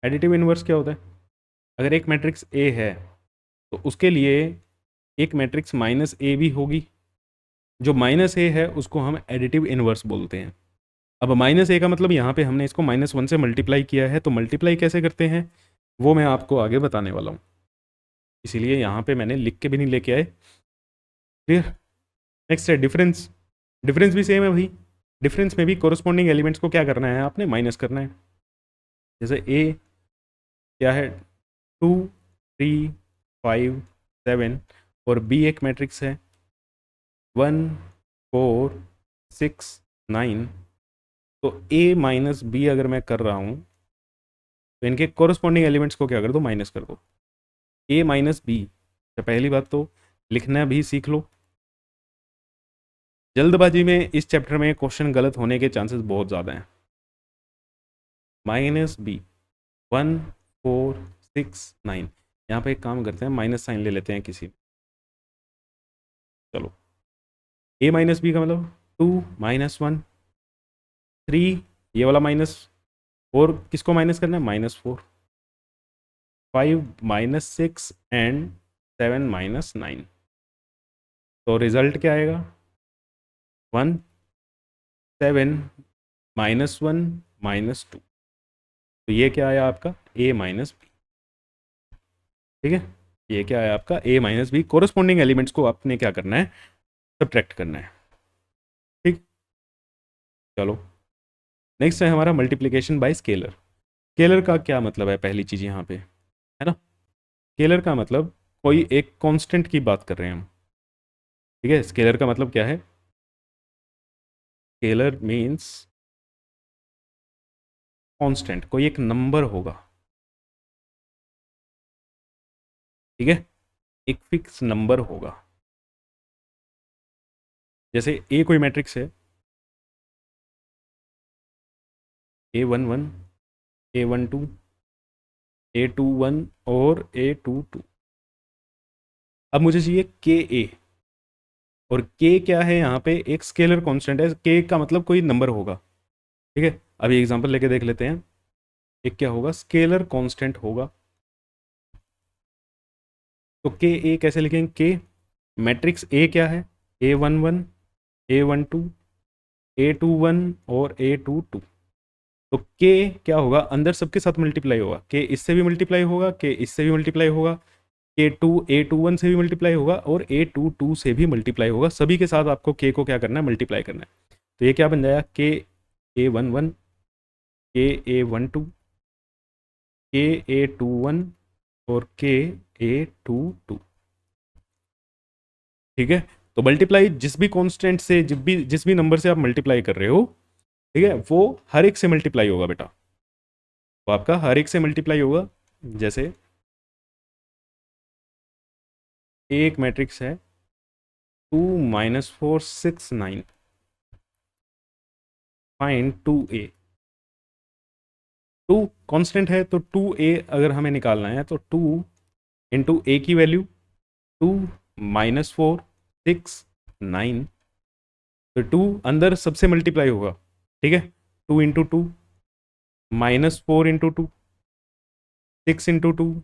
एडिटिव इनवर्स क्या होता है, अगर एक मैट्रिक्स ए है तो उसके लिए एक मैट्रिक्स माइनस ए भी होगी, जो माइनस ए है उसको हम एडिटिव इनवर्स बोलते हैं। अब माइनस ए का मतलब यहाँ पे हमने इसको -1 से मल्टीप्लाई किया है, तो मल्टीप्लाई कैसे करते हैं वो मैं आपको आगे बताने वाला हूँ, इसीलिए यहाँ पे मैंने लिख के भी नहीं लेके आए। फिर नेक्स्ट है डिफरेंस। डिफरेंस भी सेम है भाई, डिफरेंस में भी कोरस्पॉन्डिंग एलिमेंट्स को क्या करना है, आपने माइनस करना है। जैसे ए क्या है 2 3 5 7 और बी एक मैट्रिक्स है 1 4 6 9, तो ए माइनस बी अगर मैं कर रहा हूँ तो इनके कोरस्पॉन्डिंग एलिमेंट्स को क्या कर दो, माइनस कर दो। ए माइनस बी, तो पहली बात तो लिखना भी सीख लो। जल्दबाजी में इस चैप्टर में क्वेश्चन गलत होने के चांसेस बहुत ज़्यादा हैं। -b 1 4 6 9, यहाँ पे एक काम करते हैं, माइनस साइन ले लेते हैं किसी, चलो a माइनस बी का मतलब 2 - 1 3, ये वाला माइनस, और किसको माइनस करना है, -4, 5 - 6 एंड 7 - 9, तो रिजल्ट क्या आएगा 1 7 -1 -2, तो ये क्या आया आपका a माइनस बी, ठीक है, ये क्या आया आपका a minus B. Corresponding elements को आपने क्या करना है, सब्ट्रैक्ट करना है, ठीक। चलो नेक्स्ट है हमारा मल्टीप्लिकेशन बाय स्केलर। स्केलर का क्या मतलब है, पहली चीज़ यहाँ पे है ना, स्केलर का मतलब कोई एक कांस्टेंट की बात कर रहे हैं हम, ठीक है। स्केलर का मतलब क्या है, स्केलर मीन्स कांस्टेंट, कोई एक नंबर होगा, ठीक है, एक फिक्स नंबर होगा। जैसे ए कोई मैट्रिक्स है A11 A12 A21 और A22, अब मुझे चाहिए के ए, और के क्या है यहाँ पे, एक स्केलर कांस्टेंट है, के का मतलब कोई नंबर होगा, ठीक है। अभी एग्जांपल लेके देख लेते हैं, एक क्या होगा, स्केलर कांस्टेंट होगा। तो के ए कैसे लिखेंगे, के मैट्रिक्स ए क्या है, A11 A12 A21 और A22, तो के क्या होगा, अंदर सबके साथ मल्टीप्लाई होगा, के इससे भी मल्टीप्लाई होगा, के इससे भी मल्टीप्लाई होगा, के टू A21 से भी मल्टीप्लाई होगा और A22 से भी मल्टीप्लाई होगा, सभी के साथ आपको के को क्या करना है, मल्टीप्लाई करना है। तो ये क्या बन जाएगा, के A11 के A12 के A21 और के A22, ठीक है। तो मल्टीप्लाई जिस भी कांस्टेंट से, जिस भी नंबर से आप मल्टीप्लाई कर रहे हो, ठीक है, वो हर एक से मल्टीप्लाई होगा बेटा, तो आपका हर एक से मल्टीप्लाई होगा। जैसे एक मैट्रिक्स है 2 - 4 6 9, फाइंड 2a, 2 कांस्टेंट है तो 2a अगर हमें निकालना है तो 2 × a की वैल्यू 2 - 4 6 9, तो 2 अंदर सबसे मल्टीप्लाई होगा, ठीक है, 2 × 2 -4 × 2 6 × 2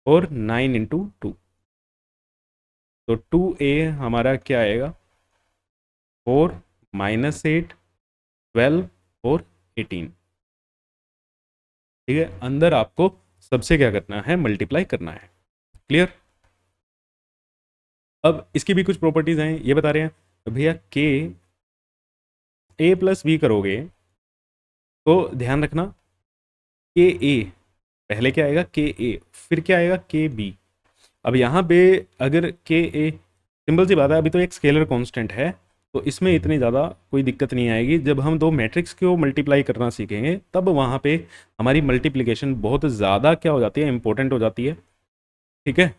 और 9 × 2, तो 2a हमारा क्या आएगा 4 - 8 12 और 18, ठीक है, अंदर आपको सबसे क्या करना है, मल्टीप्लाई करना है। क्लियर। अब इसकी भी कुछ प्रॉपर्टीज हैं, ये बता रहे हैं तो भैया के ए प्लस बी करोगे तो ध्यान रखना के ए पहले क्या आएगा, के ए, फिर क्या आएगा, के बी। अब यहाँ पे अगर के ए, सिंपल सी बात है, अभी तो एक स्केलर कांस्टेंट है, तो इसमें इतनी ज़्यादा कोई दिक्कत नहीं आएगी। जब हम दो मैट्रिक्स को मल्टीप्लाई करना सीखेंगे तब वहाँ पे हमारी मल्टीप्लिकेशन बहुत ज़्यादा क्या हो जाती है, इंपॉर्टेंट हो जाती है। ठीक है,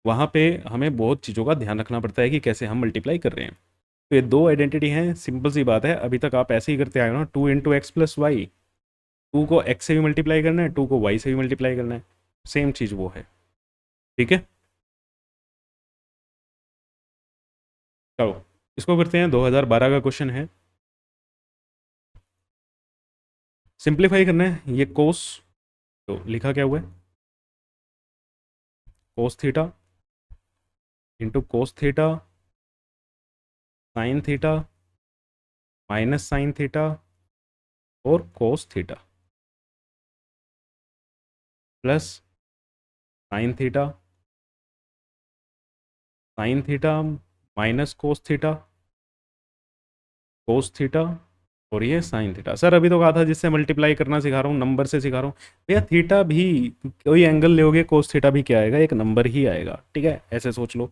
वहाँ पे हमें बहुत चीज़ों का ध्यान रखना पड़ता है कि कैसे हम मल्टीप्लाई कर रहे हैं। तो ये दो आइडेंटिटी हैं, सिंपल सी बात है, अभी तक आप ऐसे ही करते आए हो ना, 2 × x + y, 2 को x से भी मल्टीप्लाई करना है, 2 को y से भी मल्टीप्लाई करना है, सेम चीज़ वो है। ठीक है, चलो इसको करते हैं, 2012 का क्वेश्चन है, सिंप्लीफाई करना है। ये कोस, तो लिखा क्या हुआ है, cos theta into cos theta sine theta minus sine theta और cos theta plus sine theta minus cos theta और ये साइन थीटा। सर अभी तो कहा था जिससे मल्टीप्लाई करना सिखा रहा हूँ, नंबर से सिखा रहा हूँ भैया। थीटा भी कोई एंगल लोगे, कोस थीटा भी क्या आएगा, एक नंबर ही आएगा। ठीक है, ऐसे सोच लो।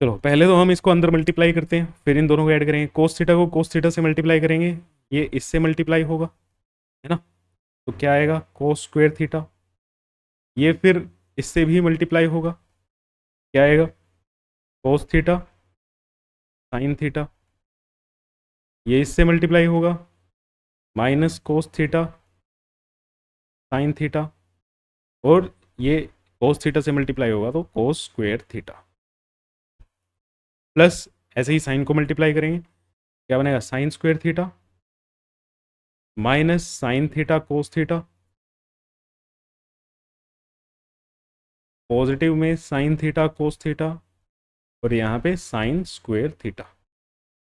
चलो पहले तो हम इसको अंदर मल्टीप्लाई करते हैं, फिर इन दोनों को ऐड करेंगे। कोस थीटा को कोस थीटा से मल्टीप्लाई करेंगे, ये इससे मल्टीप्लाई होगा, है ना, तो क्या आएगा, कोस स्क्वायर थीटा। ये फिर इससे भी मल्टीप्लाई होगा, क्या आएगा, कोस थीटा साइन थीटा। ये इससे मल्टीप्लाई होगा, minus cos theta sine theta. और ये कोस थीटा से मल्टीप्लाई होगा तो कोस स्क्वायर थीटा। प्लस ऐसे ही साइन को मल्टीप्लाई करेंगे, क्या बनेगा, sign square theta minus sine theta cos theta, positive में साइन थीटा कोस थीटा और यहाँ पे साइन स्क्वायर थीटा।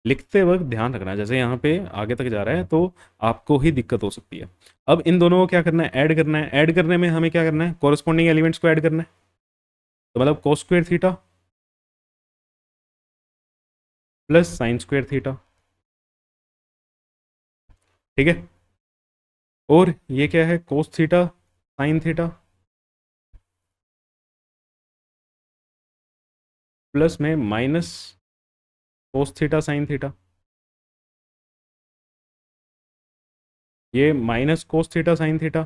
लिखते वक्त ध्यान रखना, जैसे यहाँ पे आगे तक जा रहा है तो आपको ही दिक्कत हो सकती है। अब इन दोनों को क्या करना है, ऐड करना है। ऐड करने में हमें क्या करना है, कॉरस्पॉन्डिंग एलिमेंट्स को ऐड करना है। तो मतलब cos square theta plus sine square theta. ठीक है, और ये क्या है, cos theta sine theta plus में minus cos theta sine theta. ये minus cos theta sine theta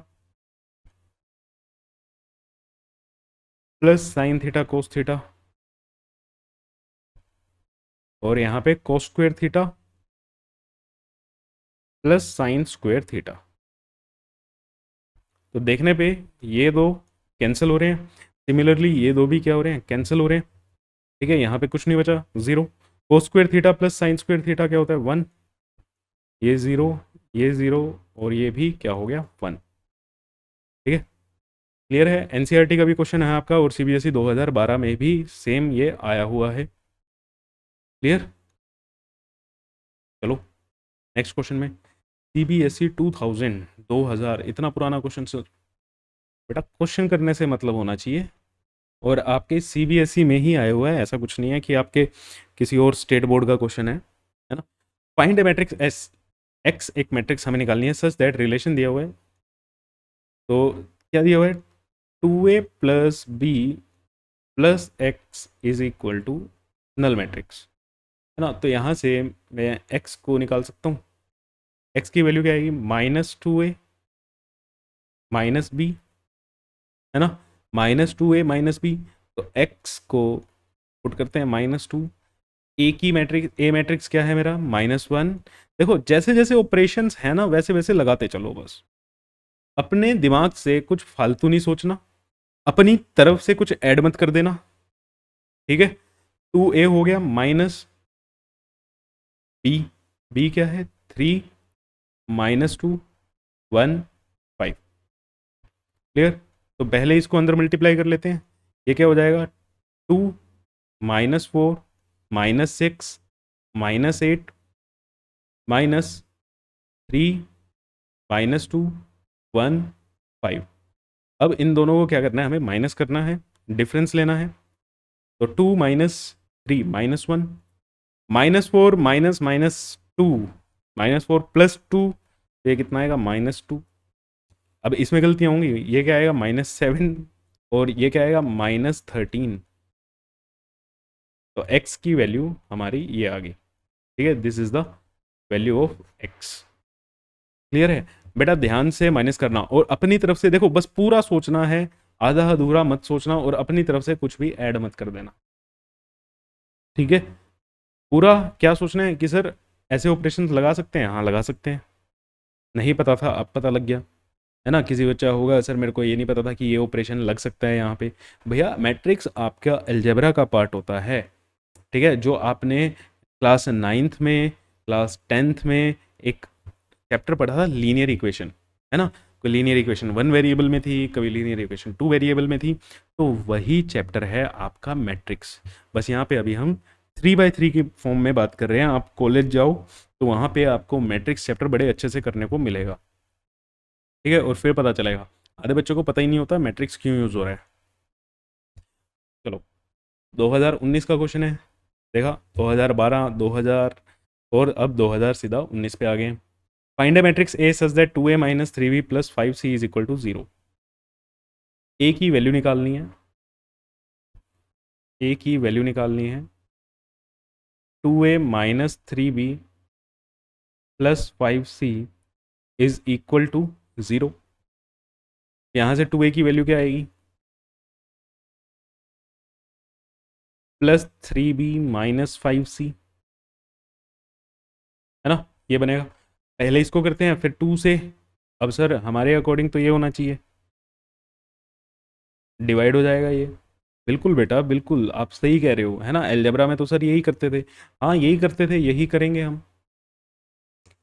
plus sine theta cos theta और यहाँ पे cos square theta plus sine square theta. तो देखने पे ये दो कैंसिल हो रहे हैं, सिमिलरली ये दो भी क्या हो रहे हैं, कैंसिल हो रहे हैं। ठीक है, यहाँ पे कुछ नहीं बचा, जीरो। कोस square theta plus sine square theta क्या होता है, 1। ये ज़ीरो, ये ज़ीरो और ये भी क्या हो गया, 1। ठीक है, क्लियर है। एनसीईआरटी का भी क्वेश्चन है आपका और सीबीएसई 2012 में भी सेम ये आया हुआ है। क्लियर, चलो नेक्स्ट क्वेश्चन में। सीबीएसई 2000 इतना पुराना क्वेश्चन सर, बेटा क्वेश्चन करने से मतलब होना चाहिए। और आपके सीबीएसई में ही आया हुआ है, ऐसा कुछ नहीं है कि आपके किसी और स्टेट बोर्ड का क्वेश्चन है ना। फाइंड ए मैट्रिक्स एस, एक्स एक मैट्रिक्स हमें निकालनी है, सच दैट रिलेशन दिया हुआ है। तो क्या दिया हुआ है, 2a plus B plus x is equal to null matrix, है ना। तो यहाँ से मैं x को निकाल सकता हूँ। x की वैल्यू क्या आएगी, -2a माइनस बी, है ना, -2a माइनस बी। तो x को पुट करते हैं -2। ए की मैट्रिक्स, ए मैट्रिक्स क्या है मेरा, -1। देखो जैसे जैसे ऑपरेशंस है ना वैसे वैसे लगाते चलो, बस अपने दिमाग से कुछ फालतू नहीं सोचना, अपनी तरफ से कुछ ऐड मत कर देना। ठीक है, 2a हो गया माइनस बी, बी क्या है 3 -2 1 5। क्लियर, तो पहले इसको अंदर मल्टीप्लाई कर लेते हैं। ये क्या हो जाएगा, 2 -4 -6 -8 -3 -2 1 5। अब इन दोनों को क्या करना है, हमें माइनस करना है, डिफरेंस लेना है। तो 2 माइनस 3 -1, -4 माइनस -2, -4 +2, ये कितना आएगा -2। अब इसमें गलतियाँ होंगी, ये क्या आएगा -7 और ये क्या आएगा -13। तो x की वैल्यू हमारी ये आ गई। ठीक है, this is the value of x। Clear है बेटा? ध्यान से माइनस करना और अपनी तरफ से देखो, बस पूरा सोचना है, आधा अधूरा मत सोचना और अपनी तरफ से कुछ भी ऐड मत कर देना। ठीक है, पूरा क्या सोचना है कि सर ऐसे ऑपरेशन लगा सकते हैं, हाँ लगा सकते हैं। नहीं पता था, अब पता लग गया, है ना? किसी बच्चा होगा सर मेरे को ये नहीं पता था कि ये ऑपरेशन लग सकता है यहाँ पे। भैया मैट्रिक्स आपका अलजेब्रा का पार्ट होता है। ठीक है, जो आपने क्लास 9th में, क्लास 10th में एक चैप्टर पढ़ा था लीनियर इक्वेशन, है ना? कोई लीनियर इक्वेशन 1 वेरिएबल में थी, कभी लीनियर इक्वेशन 2 वेरिएबल में थी, तो वही चैप्टर है आपका मैट्रिक्स। बस यहाँ पे अभी हम 3x3 की फॉर्म में बात कर रहे हैं। आप कॉलेज जाओ तो वहाँ पे आपको मैट्रिक्स चैप्टर बड़े अच्छे से करने को मिलेगा। ठीक है, और फिर पता चलेगा। आधे बच्चों को पता ही नहीं होता मैट्रिक्स क्यों यूज़ हो रहा है। चलो 2019 का क्वेश्चन है, देखा 2012, 2000 और अब 2000 सीधा 19 पे आ गए। Find a matrix A such that 2a minus 3b plus 5c is equal to 0। A की वैल्यू निकालनी है, ए की वैल्यू निकालनी है 2a minus 3b plus 5c is equal to 0। यहाँ से 2a की वैल्यू क्या आएगी, +3b माइनस 5c, है ना? ये बनेगा। पहले इसको करते हैं फिर 2 से। अब सर हमारे अकॉर्डिंग तो ये होना चाहिए, डिवाइड हो जाएगा ये। बिल्कुल बेटा बिल्कुल, आप सही कह रहे हो, है ना? अलजेब्रा में तो सर यही करते थे, हाँ यही करते थे, यही करेंगे हम,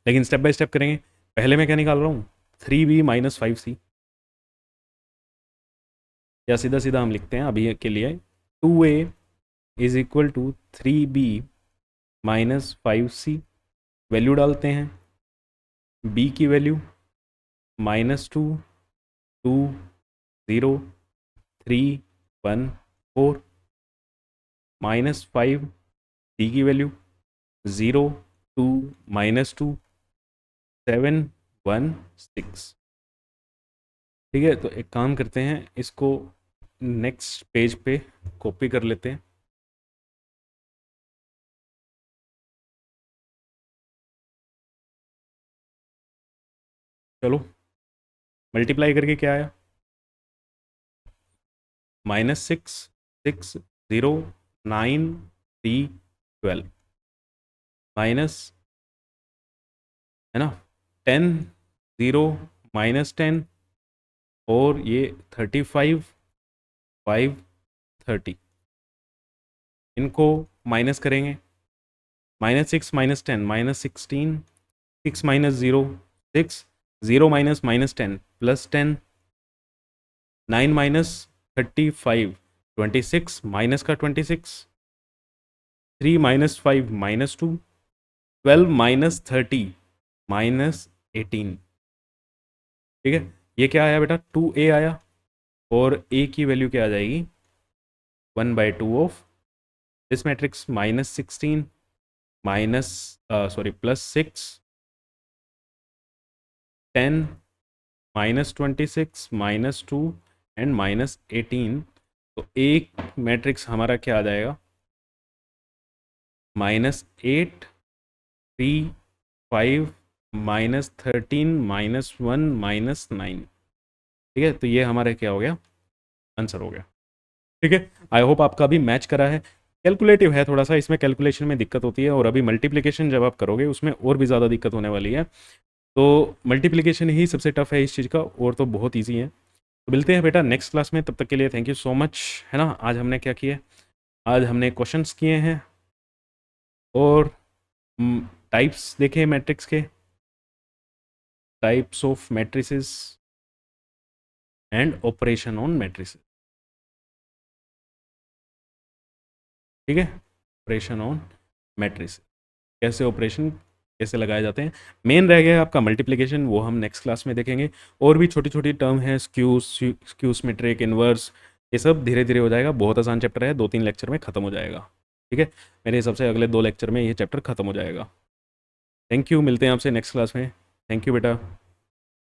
लेकिन स्टेप बाय स्टेप करेंगे। पहले मैं क्या निकाल रहा हूँ, 3b माइनस 5c, या सीधा सीधा हम लिखते हैं अभी के लिए 2a is equal to 3b minus 5c। Value डालते हैं, b की वैल्यू -2, 2, 0, 3, 1, 4, -5, c की वैल्यू 0, 2, -2, 7, 1, 6। ठीक है, तो एक काम करते हैं, इसको नेक्स्ट पेज पे कॉपी कर लेते हैं। चलो मल्टीप्लाई करके क्या आया, -6, 6, 0, 9, 3, 12, माइनस, है ना, 10, 0, -10 और ये 35, 5, 30, इनको माइनस करेंगे, -6 -10 -16, 6 -0 6, 0 -10 +10, 9 -35 26, माइनस का 26, 3 -5 -2, 12 -30 -18। ठीक है, ये क्या आया बेटा, 2a आया, और a की वैल्यू क्या आ जाएगी, 1/2 of this matrix, -16 minus sorry +6, 10 -26 -2 and -18। तो एक मैट्रिक्स हमारा क्या आ जाएगा, -8, 3, 5, -13, -1, -9। ठीक है, तो ये हमारा क्या हो गया, आंसर हो गया। ठीक है, आई होप आपका भी मैच करा है। कैलकुलेटिव है थोड़ा सा, इसमें कैलकुलेशन में दिक्कत होती है, और अभी मल्टीप्लिकेशन जब आप करोगे उसमें और भी ज़्यादा दिक्कत होने वाली है। तो मल्टीप्लिकेशन ही सबसे टफ है इस चीज़ का, और तो बहुत ईजी है। तो मिलते हैं बेटा नेक्स्ट क्लास में, तब तक के लिए थैंक यू सो मच, है ना? आज हमने क्या किया, आज हमने क्वेश्चंस किए हैं और टाइप्स देखे मैट्रिक्स के, types of matrices and operation on matrices. ठीक है, ऑपरेशन ऑन मैट्रिसेस, कैसे ऑपरेशन कैसे लगाए जाते हैं। मेन रह गया आपका मल्टीप्लिकेशन, वो हम नेक्स्ट क्लास में देखेंगे। और भी छोटी छोटी टर्म है, स्क्यू सिमेट्रिक, इन्वर्स, ये सब धीरे धीरे हो जाएगा। बहुत आसान चैप्टर है, 2-3 लेक्चर में ख़त्म हो जाएगा। ठीक है, मेरे हिसाब से अगले 2 लेक्चर में ये चैप्टर ख़त्म हो जाएगा। थैंक यू, मिलते हैं आपसे नेक्स्ट क्लास में। थैंक यू बेटा।